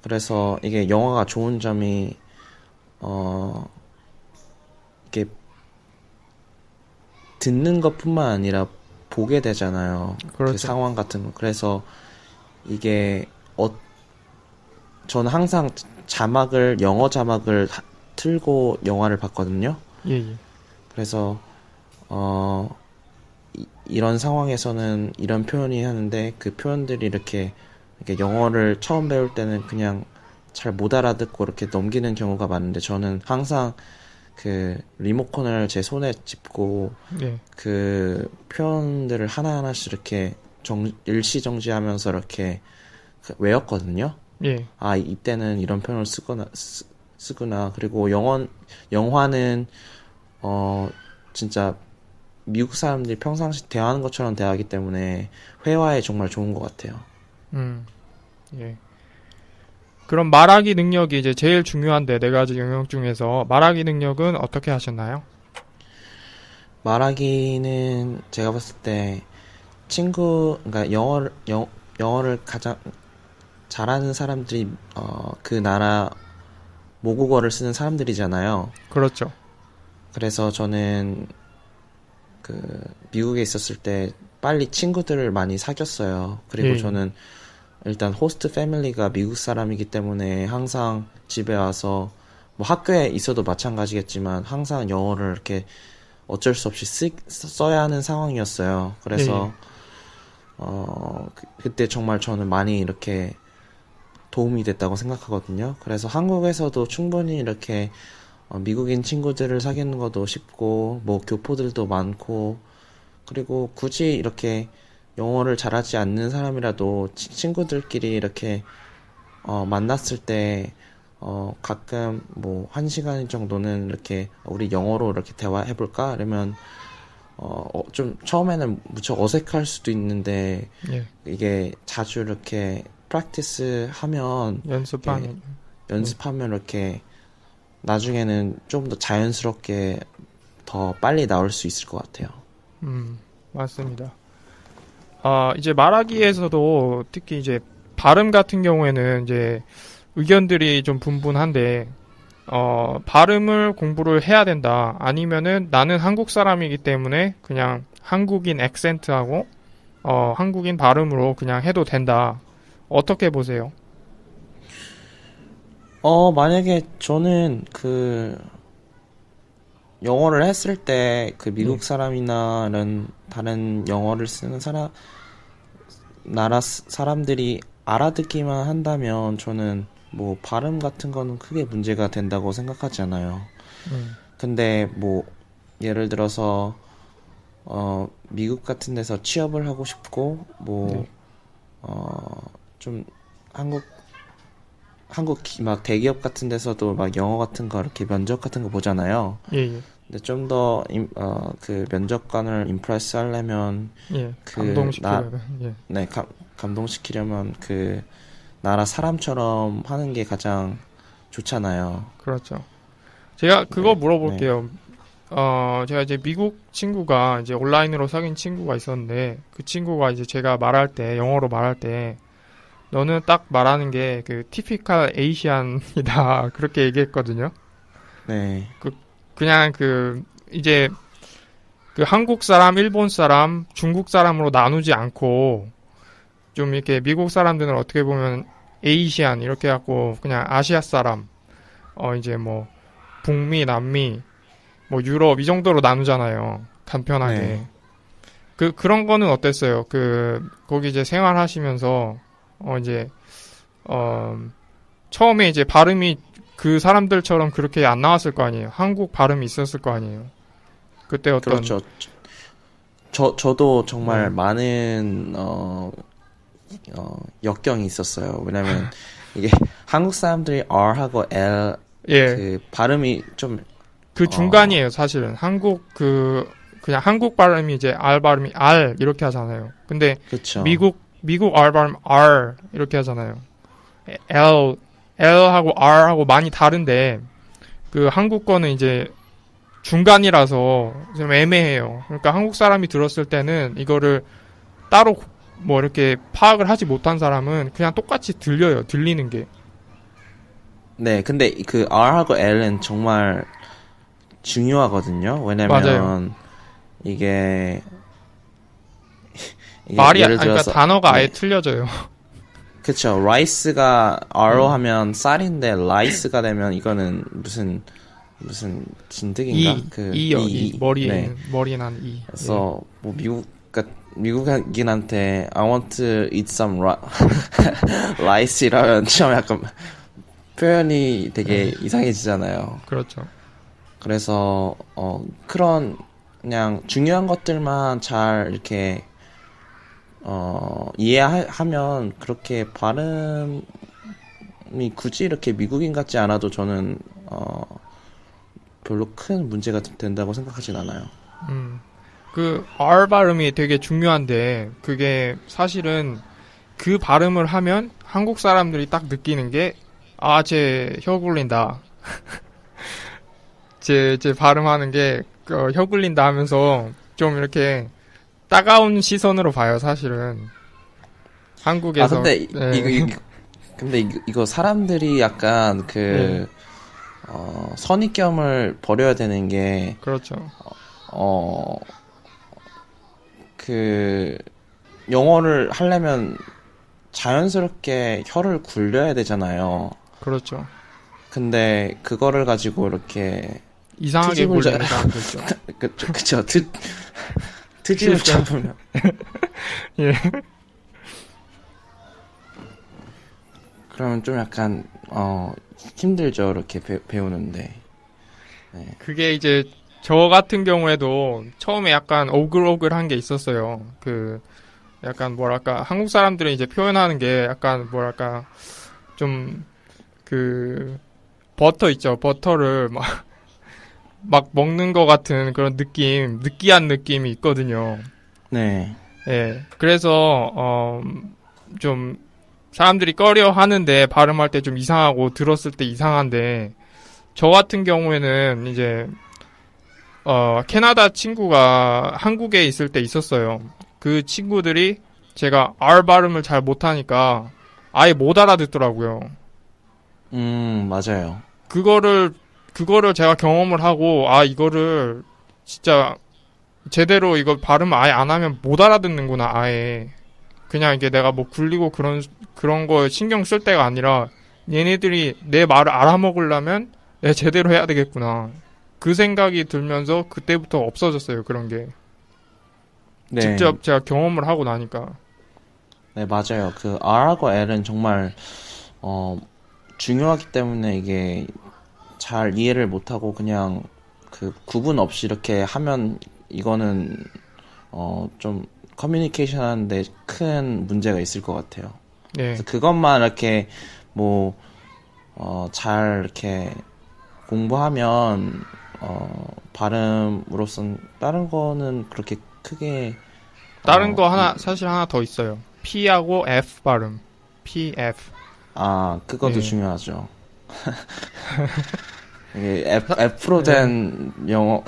그래서 이게 영화가 좋은 점이, 이게 듣는 것뿐만 아니라 보게 되잖아요. 그렇죠. 그 상황 같은 거. 그래서 이게, 저는 항상 영어 자막을 틀고 영화를 봤거든요. 예, 예. 그래서, 이런 상황에서는 이런 표현이 하는데 그 표현들이 이렇게 영어를 처음 배울 때는 그냥 잘 못 알아듣고 이렇게 넘기는 경우가 많은데 저는 항상 그 리모컨을 제 손에 짚고 예. 그 표현들을 하나하나씩 이렇게 일시정지하면서 이렇게 외웠거든요. 예. 아, 이때는 이런 표현을 쓰구나. 그리고 영화는 진짜 미국 사람들이 평상시 대화하는 것처럼 대화하기 때문에 회화에 정말 좋은 것 같아요. 예. 그럼 말하기 능력이 이제 제일 중요한데 네 가지 영역 중에서 말하기 능력은 어떻게 하셨나요? 말하기는 제가 봤을 때 그러니까 영어를 가장 잘하는 사람들이 그 나라 모국어를 쓰는 사람들이잖아요. 그렇죠. 그래서 저는 미국에 있었을 때 빨리 친구들을 많이 사귀었어요. 그리고 저는 일단 호스트 패밀리가 미국 사람이기 때문에 항상 집에 와서 뭐 학교에 있어도 마찬가지겠지만 항상 영어를 이렇게 어쩔 수 없이 써야 하는 상황이었어요. 그래서 그때 정말 저는 많이 이렇게 도움이 됐다고 생각하거든요. 그래서 한국에서도 충분히 이렇게 미국인 친구들을 사귀는 것도 쉽고 뭐 교포들도 많고 그리고 굳이 이렇게 영어를 잘하지 않는 사람이라도 친구들끼리 이렇게 만났을 때 가끔 뭐 1시간 정도는 이렇게 우리 영어로 이렇게 대화해볼까? 이러면 좀 처음에는 무척 어색할 수도 있는데 이게 자주 이렇게 프랙티스 하면 연습하면 이렇게 나중에는 좀 더 자연스럽게 더 빨리 나올 수 있을 것 같아요. 맞습니다. 이제 말하기에서도 특히 이제 발음 같은 경우에는 이제 의견들이 좀 분분한데, 발음을 공부를 해야 된다. 아니면은 나는 한국 사람이기 때문에 그냥 한국인 액센트하고, 한국인 발음으로 그냥 해도 된다. 어떻게 보세요? 만약에 저는 영어를 했을 때 미국 사람이나 다른 영어를 쓰는 나라 사람들이 알아듣기만 한다면 저는 뭐 발음 같은 거는 크게 문제가 된다고 생각하지 않아요. 근데 뭐 예를 들어서 미국 같은 데서 취업을 하고 싶고 좀 한국 막 대기업 같은 데서도 막 영어 같은 거 이렇게 면접 같은 거 보잖아요. 근데 좀 더 그 면접관을 임프레스 하려면 감동시키려면 그 나라 사람처럼 하는 게 가장 좋잖아요. 그렇죠. 제가 그거 물어볼게요. 제가 이제 미국 친구가 이제 온라인으로 사귄 친구가 있었는데 그 친구가 이제 제가 영어로 말할 때 너는 딱 말하는 게 그 티피컬 에이시안이다 그렇게 얘기했거든요. 네. 그냥 이제 그 한국 사람, 일본 사람, 중국 사람으로 나누지 않고 좀 이렇게 미국 사람들은 어떻게 보면 에이시안 이렇게 해갖고 그냥 아시아 사람, 이제 뭐 북미, 남미, 뭐 유럽 이 정도로 나누잖아요. 간편하게. 네. 그런 거는 어땠어요? 거기 이제 생활하시면서 처음에 이제 발음이 그 사람들처럼 그렇게 안 나왔을 거 아니에요. 한국 발음이 있었을 거 아니에요. 그때 어떤 그렇죠. 저도 정말 많은 역경이 있었어요. 왜냐면 이게 한국 사람들이 R하고 L 예. 그 발음이 좀 그 중간이에요, 사실은. 그냥 한국 발음이 이제 R 발음이 R 이렇게 하잖아요. 근데 그렇죠. 미국 R 발음 R 이렇게 하잖아요. L하고 R하고 많이 다른데 그 한국 거는 이제 중간이라서 좀 애매해요. 그러니까 한국 사람이 들었을 때는 이거를 따로 뭐 이렇게 파악을 하지 못한 사람은 그냥 똑같이 들려요. 들리는 게. 네, 근데 그 R하고 L은 정말 중요하거든요. 왜냐면 맞아요. 이게 말이 예를 그러니까 들어서 단어가 아예 네, 틀려져요. 그쵸. 라이스가 R로 하면 쌀인데 라이스가 되면 이거는 무슨 진드기인가? 머리에 난 이. 그래서 뭐 미국인한테 I want to eat some rice 이러면 좀 약간 표현이 되게 이상해지잖아요. 그렇죠. 그래서 그런 그냥 중요한 것들만 잘 이렇게 이해하면 그렇게 발음이 굳이 이렇게 미국인 같지 않아도 저는 별로 큰 문제가 된다고 생각하진 않아요. 그 R 발음이 되게 중요한데 그게 사실은 그 발음을 하면 한국 사람들이 딱 느끼는 게 쟤 혀 굴린다. 제 발음하는 게 혀 굴린다 하면서 좀 이렇게 따가운 시선으로 봐요, 사실은. 한국에서. 근데 네. 근데 이거 사람들이 약간 선입견을 버려야 되는 게 그렇죠. 영어를 하려면 자연스럽게 혀를 굴려야 되잖아요. 그렇죠. 근데 그거를 가지고 이렇게 이상하게 트집을 굴리는 사람도 있죠. 그쵸. 트집을 실수. 잡으면 예. 그러면 좀 약간 힘들죠. 이렇게 배우는데. 그게 이제 저 같은 경우에도 처음에 약간 오글오글한 게 있었어요. 약간 뭐랄까 한국 사람들은 이제 표현하는 게 약간 뭐랄까 좀 버터 있죠. 버터를 막 먹는 것 같은 그런 느끼한 느낌이 있거든요. 네. 예. 그래서 좀 사람들이 꺼려 하는데 발음할 때 좀 이상하고 들었을 때 이상한데 저 같은 경우에는 이제 캐나다 친구가 한국에 있을 때 있었어요. 그 친구들이 제가 R 발음을 잘 못하니까 아예 못 알아듣더라고요. 맞아요. 그거를 제가 경험을 하고 이거를 진짜 제대로 이거 발음 아예 안 하면 못 알아듣는구나 아예. 그냥 이게 내가 뭐 굴리고 그런 거 신경 쓸 때가 아니라 얘네들이 내 말을 알아먹으려면 내가 제대로 해야 되겠구나. 그 생각이 들면서 그때부터 없어졌어요, 그런 게. 네. 직접 제가 경험을 하고 나니까. 네, 맞아요. R하고 L은 정말 중요하기 때문에 이게 잘 이해를 못하고 그냥 구분 없이 이렇게 하면 이거는 좀 커뮤니케이션 하는데 큰 문제가 있을 것 같아요. 네. 그래서 그것만 이렇게 잘 이렇게 공부하면 발음으로선 다른 거는 그렇게 크게 다른 거 사실 하나 더 있어요. P하고 F 발음. PF. 그것도 네. 중요하죠. 이게 F로 된 영어,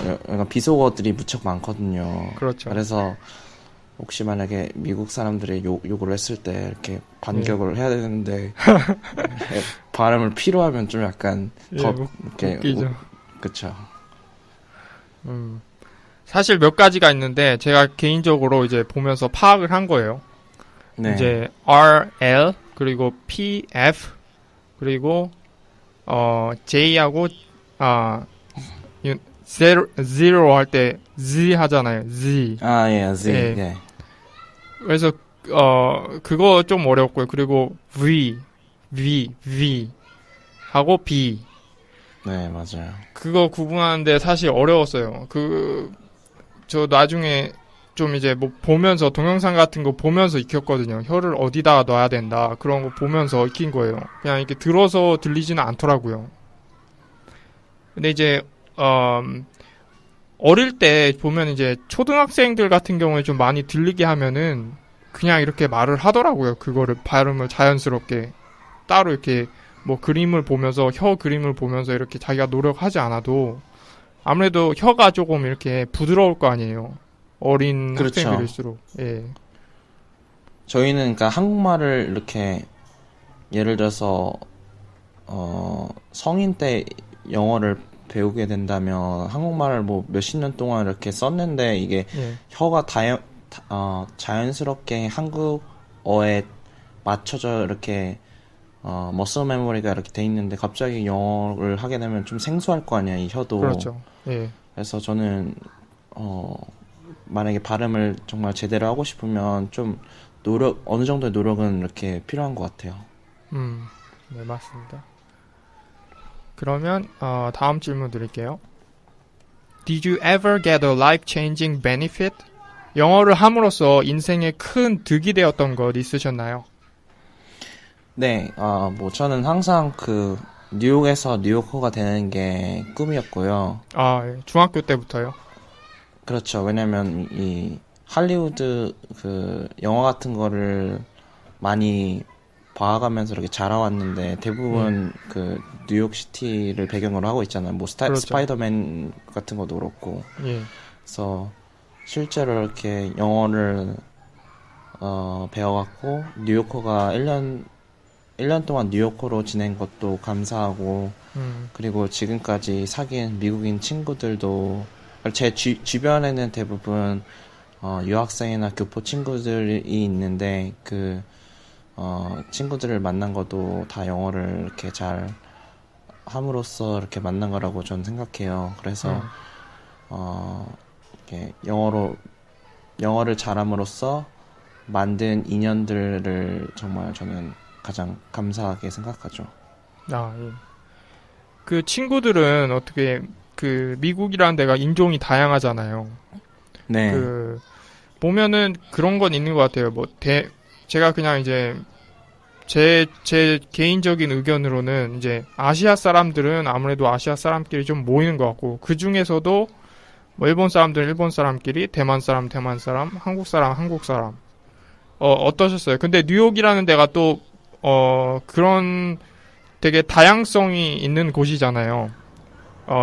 비속어들이 무척 많거든요. 그렇죠. 그래서 혹시 만약에 미국 사람들이 욕을 했을 때 이렇게 반격을 해야 되는데 발음을 필요하면 좀 약간 더 이렇게 웃기죠. 그쵸. 사실 몇 가지가 있는데 제가 개인적으로 이제 보면서 파악을 한 거예요. 네. 이제 RL 그리고 PF 그리고 J하고 zero 할 때 Z 하잖아요. Z. 아, 예, Z. 예. 예. 그래서 그거 좀 어렵고요. 그리고 V 하고 B 네, 맞아요. 그거 구분하는데 사실 어려웠어요. 저 나중에 좀 이제 뭐 보면서 동영상 같은 거 보면서 익혔거든요. 혀를 어디다가 놔야 된다. 그런 거 보면서 익힌 거예요. 그냥 이렇게 들어서 들리지는 않더라고요. 근데 이제 어릴 때 보면 이제 초등학생들 같은 경우에 좀 많이 들리게 하면은 그냥 이렇게 말을 하더라고요. 그거를 발음을 자연스럽게 따로 이렇게 뭐 그림을 보면서 혀 그림을 보면서 이렇게 자기가 노력하지 않아도 아무래도 혀가 조금 이렇게 부드러울 거 아니에요. 어린 그렇죠. 학생들일수록. 예. 저희는 그러니까 한국말을 이렇게 예를 들어서 성인 때 영어를 배우게 된다면 한국말을 뭐 몇십 년 동안 이렇게 썼는데 이게 예. 혀가 자연스럽게 한국어에 맞춰져 이렇게 머슬 메모리가 이렇게 돼 있는데 갑자기 영어를 하게 되면 좀 생소할 거 아니야, 이 혀도. 그렇죠. 예. 그래서 저는 만약에 발음을 정말 제대로 하고 싶으면 좀 어느 정도의 노력은 이렇게 필요한 것 같아요. 네, 맞습니다. 그러면 다음 질문 드릴게요. Did you ever get a life-changing benefit? 영어를 함으로써 인생에 큰 득이 되었던 것 있으셨나요? 네, 뭐 저는 항상 뉴욕에서 뉴요커가 되는 게 꿈이었고요. 아, 예. 중학교 때부터요? 그렇죠. 왜냐면 이 할리우드 영화 같은 거를 많이 봐가면서 이렇게 자라왔는데 대부분 뉴욕시티를 배경으로 하고 있잖아요. 뭐 그렇죠. 스파이더맨 같은 것도 그렇고. 예. 그래서 실제로 이렇게 영어를 배워갖고 뉴요커가 1년 동안 뉴요커로 지낸 것도 감사하고 그리고 지금까지 사귄 미국인 친구들도 제 주변에는 대부분 유학생이나 교포 친구들이 있는데 친구들을 만난 것도 다 영어를 이렇게 잘 함으로써 이렇게 만난 거라고 저는 생각해요. 그래서 이렇게 영어를 잘함으로써 만든 인연들을 정말 저는 가장 감사하게 생각하죠. 아, 예. 그 친구들은 어떻게 미국이라는 데가 인종이 다양하잖아요. 네. 보면은 그런 건 있는 것 같아요. 제가 그냥 이제 제 개인적인 의견으로는 이제 아시아 사람들은 아무래도 아시아 사람끼리 좀 모이는 것 같고 그 중에서도 뭐 일본 사람들은 일본 사람끼리, 대만 사람, 한국 사람, 한국 사람. 어떠셨어요? 근데 뉴욕이라는 데가 또 그런 되게 다양성이 있는 곳이잖아요.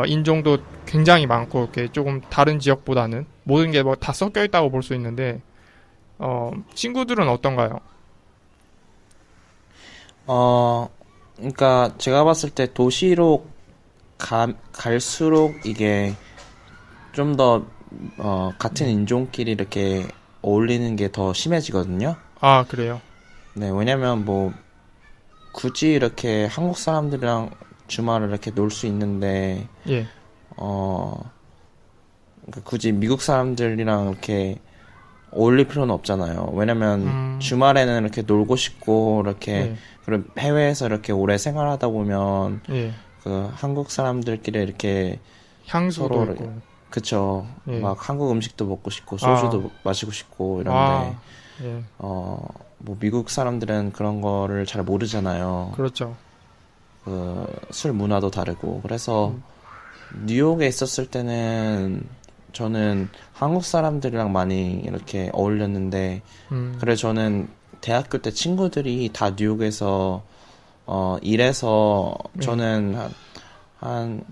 인종도 굉장히 많고 이렇게 조금 다른 지역보다는 모든 게 뭐 다 섞여 있다고 볼 수 있는데 친구들은 어떤가요? 그러니까 제가 봤을 때 도시로 갈수록 이게 좀 더 같은 인종끼리 이렇게 어울리는 게 더 심해지거든요. 아, 그래요? 네, 왜냐면 뭐 굳이 이렇게 한국 사람들이랑 주말을 이렇게 놀 수 있는데 예. 그러니까 굳이 미국 사람들이랑 이렇게 어울릴 필요는 없잖아요. 왜냐면 주말에는 이렇게 놀고 싶고 이렇게 예. 그리고 해외에서 이렇게 오래 생활하다 보면 예. 한국 사람들끼리 이렇게 향수도 서로 있고. 그쵸. 예. 막 한국 음식도 먹고 싶고 소주도 마시고 싶고 이런데 예. 뭐 미국 사람들은 그런 거를 잘 모르잖아요. 그렇죠. 술 문화도 다르고 그래서 뉴욕에 있었을 때는 저는 한국 사람들이랑 많이 이렇게 어울렸는데 그래 저는 대학교 때 친구들이 다 뉴욕에서 일해서 저는 한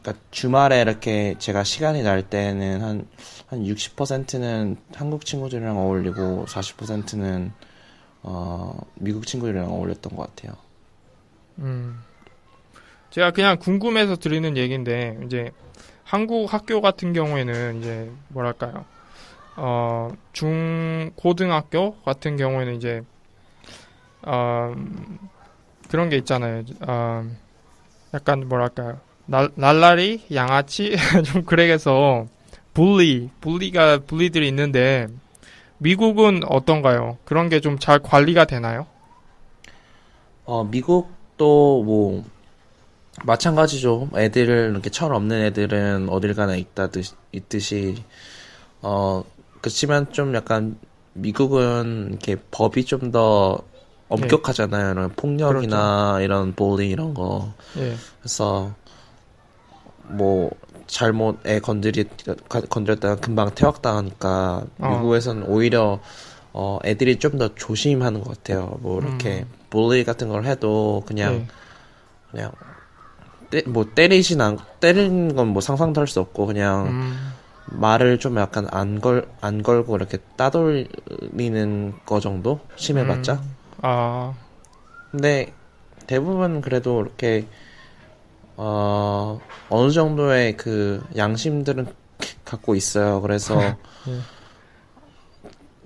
그러니까 주말에 이렇게 제가 시간이 날 때는 한 60%는 한국 친구들이랑 어울리고 40%는 미국 친구들이랑 어울렸던 것 같아요. 제가 그냥 궁금해서 드리는 얘기인데, 이제, 한국 학교 같은 경우에는 이제, 뭐랄까요. 고등학교 같은 경우에는 이제, 그런 게 있잖아요. 약간 뭐랄까요. 날라리, 양아치? 좀 그래서, 불리들이 있는데, 미국은 어떤가요? 그런 게 좀 잘 관리가 되나요? 미국도 뭐, 마찬가지죠. 애들을, 이렇게 철없는 애들은 어딜 가나 있듯이, 그치만 좀 약간, 미국은 이렇게 법이 좀 더 엄격하잖아요. 이런 폭력이나 이런 bully 이런 거. 예. 그래서, 뭐, 잘못 애 건드렸다가 금방 퇴학당하니까, 미국에서는 오히려, 애들이 좀 더 조심하는 것 같아요. 뭐, 이렇게, bully 같은 걸 해도 그냥, 그냥, 때리는 건 뭐 상상도 할 수 없고, 그냥, 말을 좀 약간 안 걸고 이렇게 따돌리는 거 정도? 심해봤자? 근데 대부분 그래도 이렇게, 어느 정도의 그 양심들은 갖고 있어요. 그래서,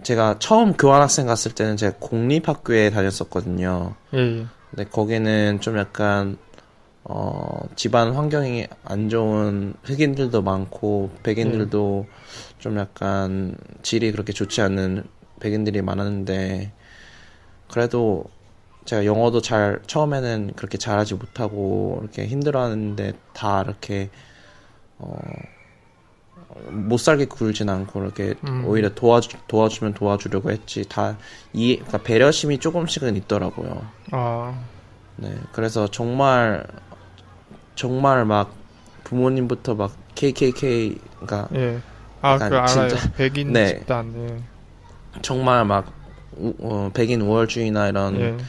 제가 처음 교환학생 갔을 때는 제가 공립학교에 다녔었거든요. 근데 거기는 좀 약간, 집안 환경이 안 좋은 흑인들도 많고, 백인들도 좀 약간 질이 그렇게 좋지 않은 백인들이 많았는데, 그래도 제가 영어도 처음에는 그렇게 잘하지 못하고, 이렇게 힘들어하는데, 다 이렇게, 못 살게 굴진 않고, 이렇게 오히려 도와주면 도와주려고 했지, 그러니까 배려심이 조금씩은 있더라고요. 네, 그래서 정말 막 부모님부터 막 KKK, 그러니까 그거 알아요. 진짜, 백인 네, 집단. 정말 막 백인 우월주의나 이런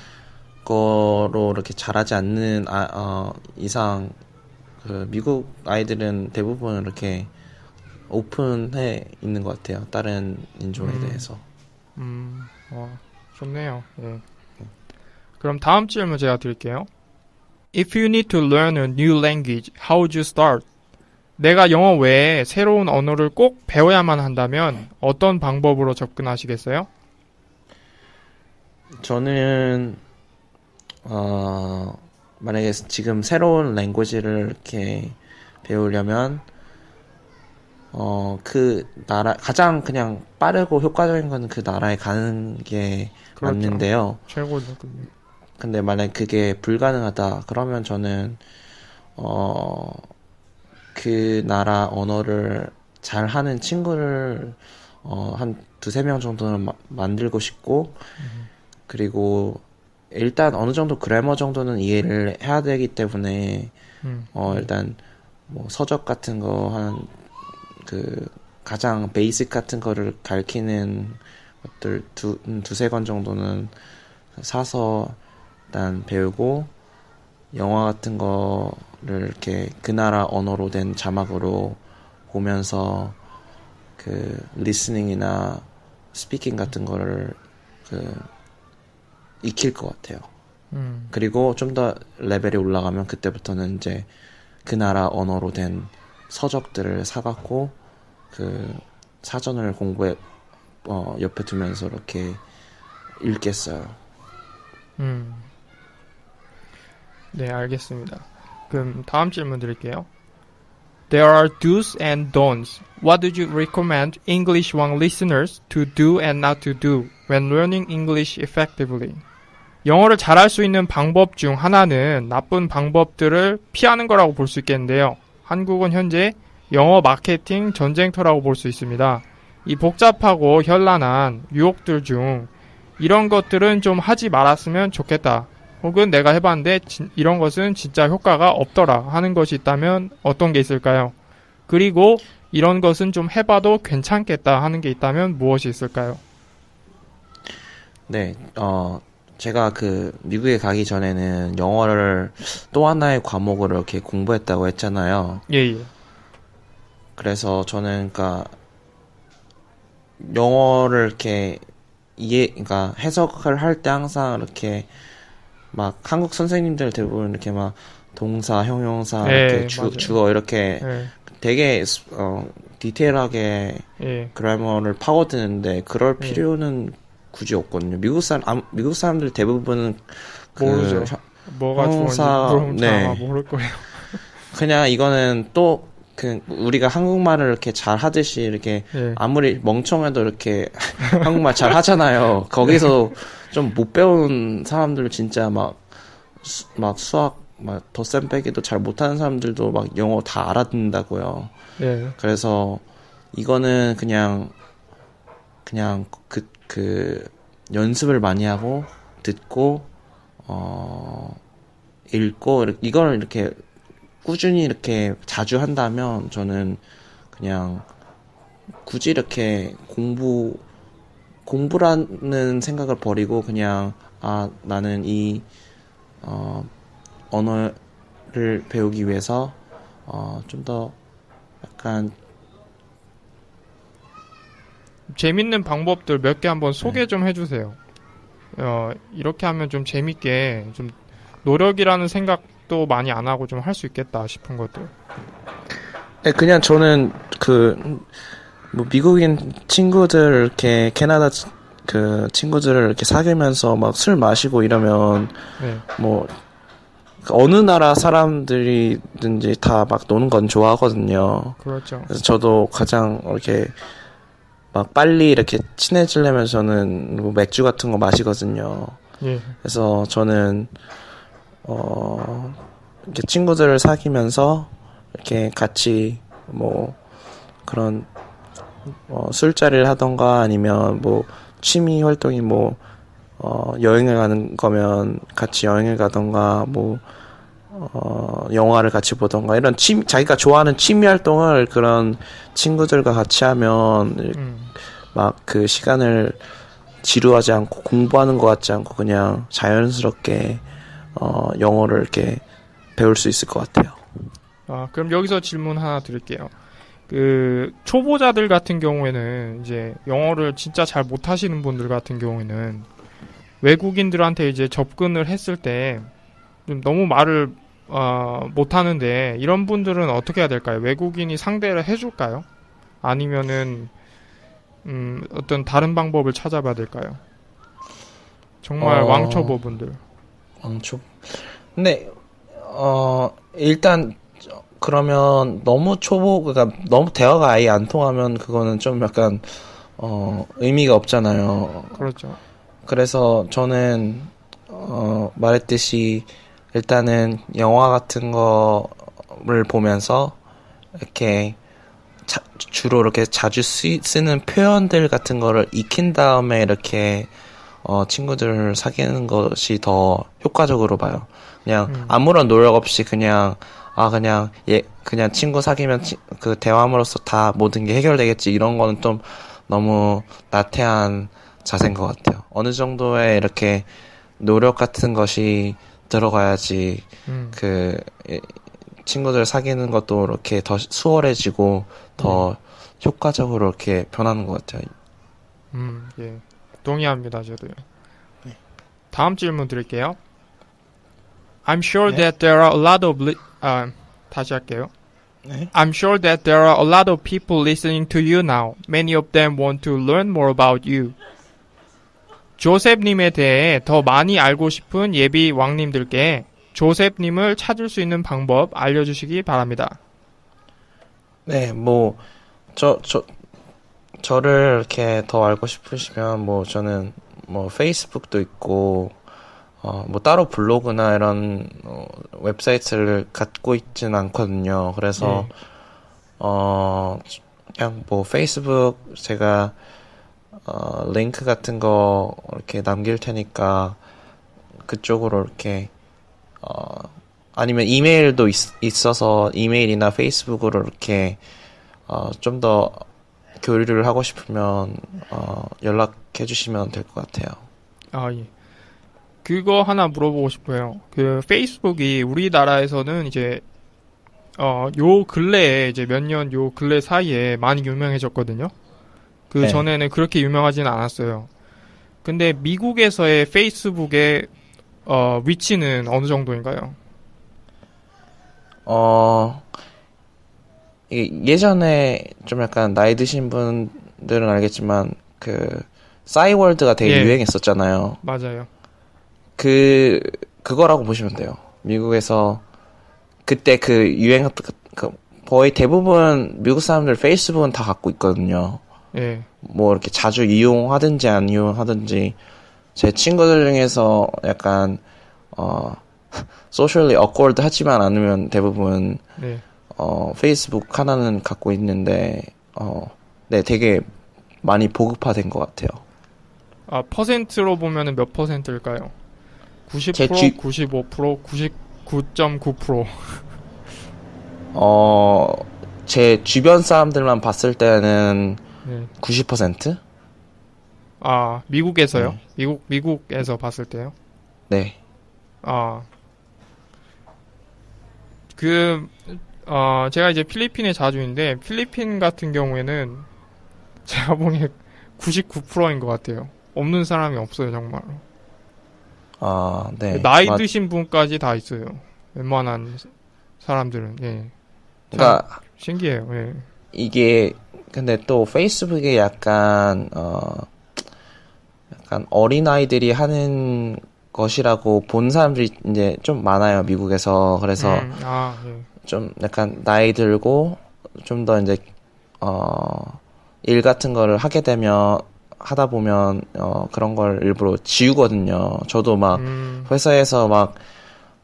거로 이렇게 잘하지 않는 이상 그 미국 아이들은 대부분 이렇게 오픈해 있는 것 같아요. 다른 인종에 대해서. 좋네요. 그럼 다음 질문 제가 드릴게요. If you need to learn a new language, how would you start? 내가 영어 외에 새로운 언어를 꼭 배워야만 한다면 어떤 방법으로 접근하시겠어요? 저는 만약에 지금 새로운 랭귀지를 이렇게 배우려면 그 나라 가장 그냥 빠르고 효과적인 거는 그 나라에 가는 게 맞는데요. 최고죠. 근데 만약 그게 불가능하다 그러면 저는 그 나라 언어를 잘하는 친구를 한 두세 명 정도는 만들고 싶고, 그리고 일단 어느 정도 그래머 정도는 이해를 해야 되기 때문에 일단 뭐 서적 같은 거 한 그 가장 베이직 같은 거를 가르치는 것들 두세 권 정도는 사서 일단 배우고, 영화 같은 거를 이렇게 그 나라 언어로 된 자막으로 보면서 그 리스닝이나 스피킹 같은 거를 익힐 것 같아요. 그리고 좀 더 레벨이 올라가면 그때부터는 이제 그 나라 언어로 된 서적들을 사갖고 그 사전을 옆에 두면서 이렇게 읽겠어요. 네, 알겠습니다. 그럼 다음 질문 드릴게요. There are do's and don'ts. What do you recommend English One listeners to do and not to do when learning English effectively? 영어를 잘할 수 있는 방법 중 하나는 나쁜 방법들을 피하는 거라고 볼 수 있겠는데요. 한국은 현재 영어 마케팅 전쟁터라고 볼 수 있습니다. 이 복잡하고 현란한 유혹들 중 이런 것들은 좀 하지 말았으면 좋겠다. 혹은 내가 해봤는데 이런 것은 진짜 효과가 없더라 하는 것이 있다면 어떤 게 있을까요? 그리고 이런 것은 좀 해봐도 괜찮겠다 하는 게 있다면 무엇이 있을까요? 네, 제가 그 미국에 가기 전에는 영어를 또 하나의 과목으로 이렇게 공부했다고 했잖아요. 예, 예. 그래서 저는 그러니까 영어를 이렇게 그러니까 해석을 할 때 항상 이렇게 막 한국 선생님들 대부분 이렇게 막 동사, 형용사, 예, 이렇게 맞아요. 주어 이렇게 예, 되게 디테일하게 예. 그래머를 파고드는데 그럴 필요는 굳이 없거든요. 미국 사람들 대부분은 모르죠. 뭐가 좋은지 형용사, 물으면 네. 아마 모를 거예요. 그냥 이거는 또 우리가 한국말을 이렇게 잘 하듯이 이렇게 예. 아무리 멍청해도 이렇게 한국말 잘 하잖아요. 거기서 좀 못 배운 사람들 진짜 막 수학 막 덧셈 빼기도 잘 못하는 사람들도 막 영어 다 알아듣는다고요. 예. 그래서 이거는 그냥 연습을 많이 하고 듣고 읽고 이걸 이렇게 꾸준히 이렇게 자주 한다면 저는 그냥 굳이 이렇게 공부라는 생각을 버리고 그냥 나는 이 언어를 배우기 위해서 좀 더 약간 재밌는 방법들 몇 개 한번 소개 좀 해주세요. 이렇게 하면 좀 재밌게 좀 노력이라는 생각도 많이 안 하고 좀 할 수 있겠다 싶은 것들. 네, 그냥 저는 뭐 미국인 친구들 이렇게 캐나다 친구들을 이렇게 사귀면서 막 술 마시고 이러면 네. 뭐 어느 나라 사람들이든지 다 막 노는 건 좋아하거든요. 그렇죠. 그래서 저도 가장 이렇게 막 빨리 이렇게 친해지려면 저는 뭐 맥주 같은 거 마시거든요. 예. 그래서 저는 이렇게 친구들을 사귀면서 이렇게 같이 뭐 그런 술자리를 하던가 아니면 뭐 취미 활동이 뭐 여행을 가는 거면 같이 여행을 가던가 뭐 영화를 같이 보던가 이런 자기가 좋아하는 취미 활동을 그런 친구들과 같이 하면 막 그 시간을 지루하지 않고 공부하는 것 같지 않고 그냥 자연스럽게 영어를 이렇게 배울 수 있을 것 같아요. 그럼 여기서 질문 하나 드릴게요. 그 초보자들 같은 경우에는 이제 영어를 진짜 잘 못하시는 분들 같은 경우에는 외국인들한테 이제 접근을 했을 때 좀 너무 말을 못하는데 이런 분들은 어떻게 해야 될까요? 외국인이 상대를 해줄까요? 아니면은 어떤 다른 방법을 찾아봐야 될까요? 정말 왕초보분들. 근데 일단 그러면 그러니까 너무 대화가 아예 안 통하면 그거는 좀 약간 의미가 없잖아요. 그렇죠. 그래서 저는 말했듯이 일단은 영화 같은 거를 보면서 이렇게 주로 이렇게 자주 쓰는 표현들 같은 거를 익힌 다음에 이렇게 친구들을 사귀는 것이 더 효과적으로 봐요. 그냥 아무런 노력 없이 그냥 친구 사귀면 그 대화함으로써 다 모든 게 해결되겠지 이런 거는 좀 너무 나태한 자세인 것 같아요. 어느 정도의 이렇게 노력 같은 것이 들어가야지 친구들 사귀는 것도 이렇게 더 수월해지고 더 효과적으로 이렇게 변하는 것 같아요. 예. 동의합니다, 저도요. 네. 다음 질문 드릴게요. I'm sure that there are a lot of 다시 할게요. 네? I'm sure that there are a lot of people listening to you now. Many of them want to learn more about you. 조셉님에 대해 더 많이 알고 싶은 예비 왕님들께 조셉님을 찾을 수 있는 방법 알려주시기 바랍니다. 네, 뭐 저를 이렇게 더 알고 싶으시면 뭐 저는 뭐 페이스북도 있고 뭐 따로 블로그나 이런 웹사이트를 갖고 있진 않거든요. 그래서 그냥 뭐 페이스북 제가 링크 같은 거 이렇게 남길 테니까 그쪽으로 이렇게 아니면 이메일도 있어서 이메일이나 페이스북으로 이렇게 좀 더 교류를 하고 싶으면 연락해 주시면 될 것 같아요. 예. 그거 하나 물어보고 싶어요. 그 페이스북이 우리나라에서는 이제 요 근래에 이제 몇 년 요 근래 사이에 많이 유명해졌거든요. 그 네. 전에는 그렇게 유명하지는 않았어요. 근데 미국에서의 페이스북의 위치는 어느 정도인가요? 어, 이게 예전에 좀 약간 나이 드신 분들은 알겠지만, 싸이월드가 되게 예. 유행했었잖아요. 맞아요. 그거라고 보시면 돼요. 미국에서, 그때 거의 대부분 미국 사람들 페이스북은 다 갖고 있거든요. 예. 뭐 이렇게 자주 이용하든지 안 이용하든지, 제 친구들 중에서 약간, 소셜리 어코드 하지만 않으면 대부분, 네. 페이스북 하나는 갖고 있는데, 네, 되게 많이 보급화된 것 같아요. 아, 퍼센트로 보면은 몇 퍼센트일까요? 90%, 제 95%, 99.9%. 제 주변 사람들만 봤을 때는 네. 90%? 아, 미국에서요? 네. 미국에서 봤을 때요? 네. 아, 제가 이제 필리핀에 자주 있는데, 필리핀 같은 경우에는 제가 보기에 99%인 것 같아요. 없는 사람이 없어요, 정말로. 네. 나이 드신 분까지 다 있어요. 웬만한 사람들은, 예. 그러니까, 신기해요, 예. 이게, 근데 또 페이스북에 약간 어린아이들이 하는 것이라고 본 사람들이 이제 좀 많아요, 미국에서. 그래서 예. 좀 약간 나이 들고 좀 더 이제 일 같은 거를 하다 보면 그런 걸 일부러 지우거든요. 저도 막 회사에서 막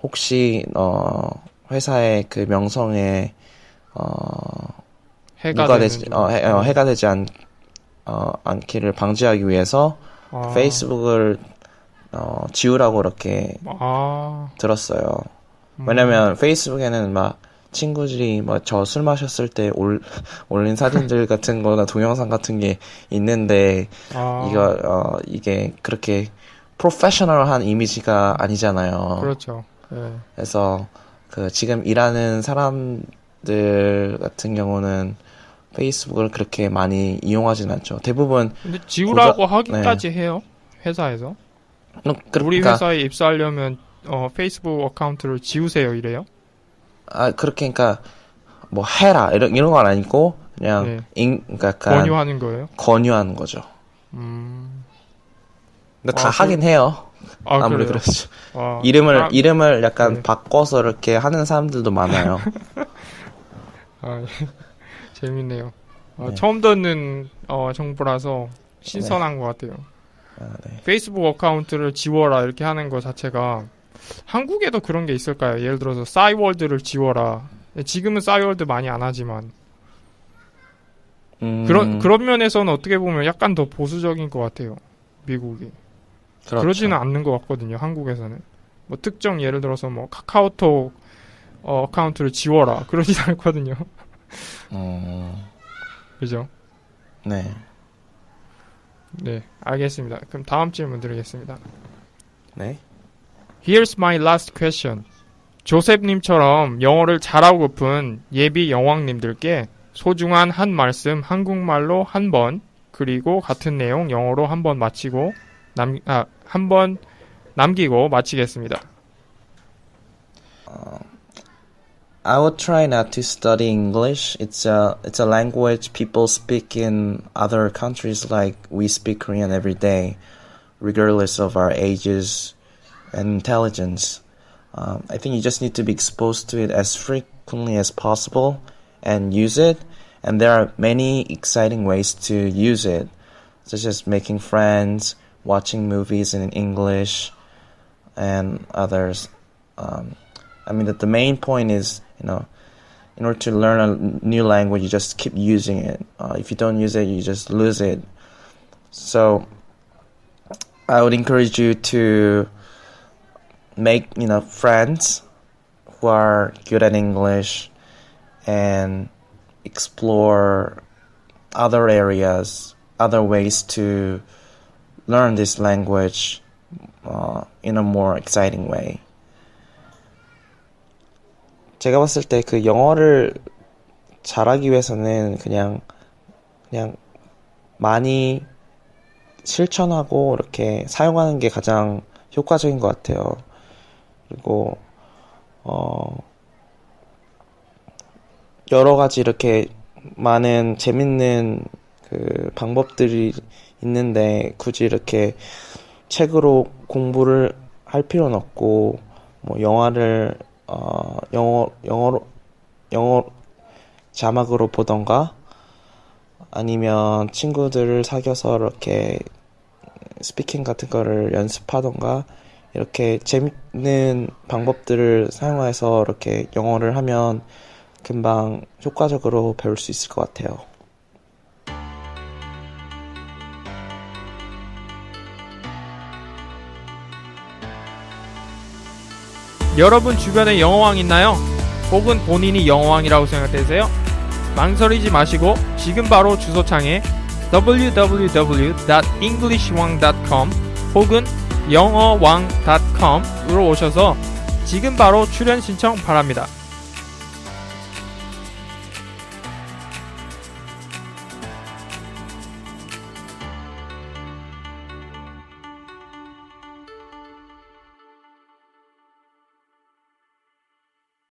혹시 회사의 그 명성에 해가 되는 해가 되지 않기를 방지하기 위해서 페이스북을 지우라고 이렇게 들었어요. 왜냐면 페이스북에는 막 친구들이 막 저 술 마셨을 때 올린 사진들 같은 거나 동영상 같은 게 있는데 이게 그렇게 프로페셔널한 이미지가 아니잖아요. 그렇죠. 예. 그래서 지금 일하는 사람들 같은 경우는 페이스북을 그렇게 많이 이용하진 않죠. 대부분 근데 지우라고 하기까지 해요. 회사에서. 우리 그러니까 회사에 입사하려면 페이스북 어카운트를 지우세요 이래요? 그렇게 그러니까 뭐 해라 이런 건 아니고 그냥 그러니까 약간 권유하는 거예요? 권유하는 거죠. 근데 다 하긴 해요. 아무리 그래요? 그렇죠. 이름을 약간 네. 바꿔서 이렇게 하는 사람들도 많아요. 재밌네요. 네. 처음 듣는 정보라서 신선한 것 같아요. 네. 페이스북 어카운트를 지워라 이렇게 하는 것 자체가 한국에도 그런 게 있을까요? 예를 들어서 싸이월드를 지워라. 지금은 싸이월드 많이 안 하지만 그런 면에서는 어떻게 보면 약간 더 보수적인 것 같아요. 미국이. 그렇죠. 그러지는 않는 것 같거든요. 한국에서는. 뭐 특정 예를 들어서 뭐 카카오톡 어카운트를 지워라. 그러진 않거든요. 그죠? 네. 네, 알겠습니다. 그럼 다음 질문 드리겠습니다. 네. Here's my last question. 조셉님처럼 영어를 잘하고픈 예비 여왕님들께 소중한 한 말씀 한국말로 한 번, 그리고 같은 내용 영어로 한 번 한 번 남기고 마치겠습니다. I would try not to study English. It's a language people speak in other countries like we speak Korean every day, regardless of our ages and intelligence. I think you just need to be exposed to it as frequently as possible and use it. And there are many exciting ways to use it, such as making friends, watching movies in English, and others. I mean, that the main point is, in order to learn a new language, you just keep using it. If you don't use it, you just lose it. So, I would encourage you to make, friends who are good at English and explore other areas, other ways to learn this language in a more exciting way. 제가 봤을 때 그 영어를 잘하기 위해서는 그냥 많이 실천하고 이렇게 사용하는 게 가장 효과적인 것 같아요. 그리고 여러 가지 이렇게 많은 재밌는 그 방법들이 있는데 굳이 이렇게 책으로 공부를 할 필요는 없고 뭐 영화를 영어 자막으로 보던가 아니면 친구들을 사귀어서 이렇게 스피킹 같은 거를 연습하던가 이렇게 재밌는 방법들을 사용해서 이렇게 영어를 하면 금방 효과적으로 배울 수 있을 것 같아요. 여러분 주변에 영어왕 있나요? 혹은 본인이 영어왕이라고 생각되세요? 망설이지 마시고 지금 바로 주소창에 www.englishwang.com 혹은 영어왕.com으로 오셔서 지금 바로 출연 신청 바랍니다.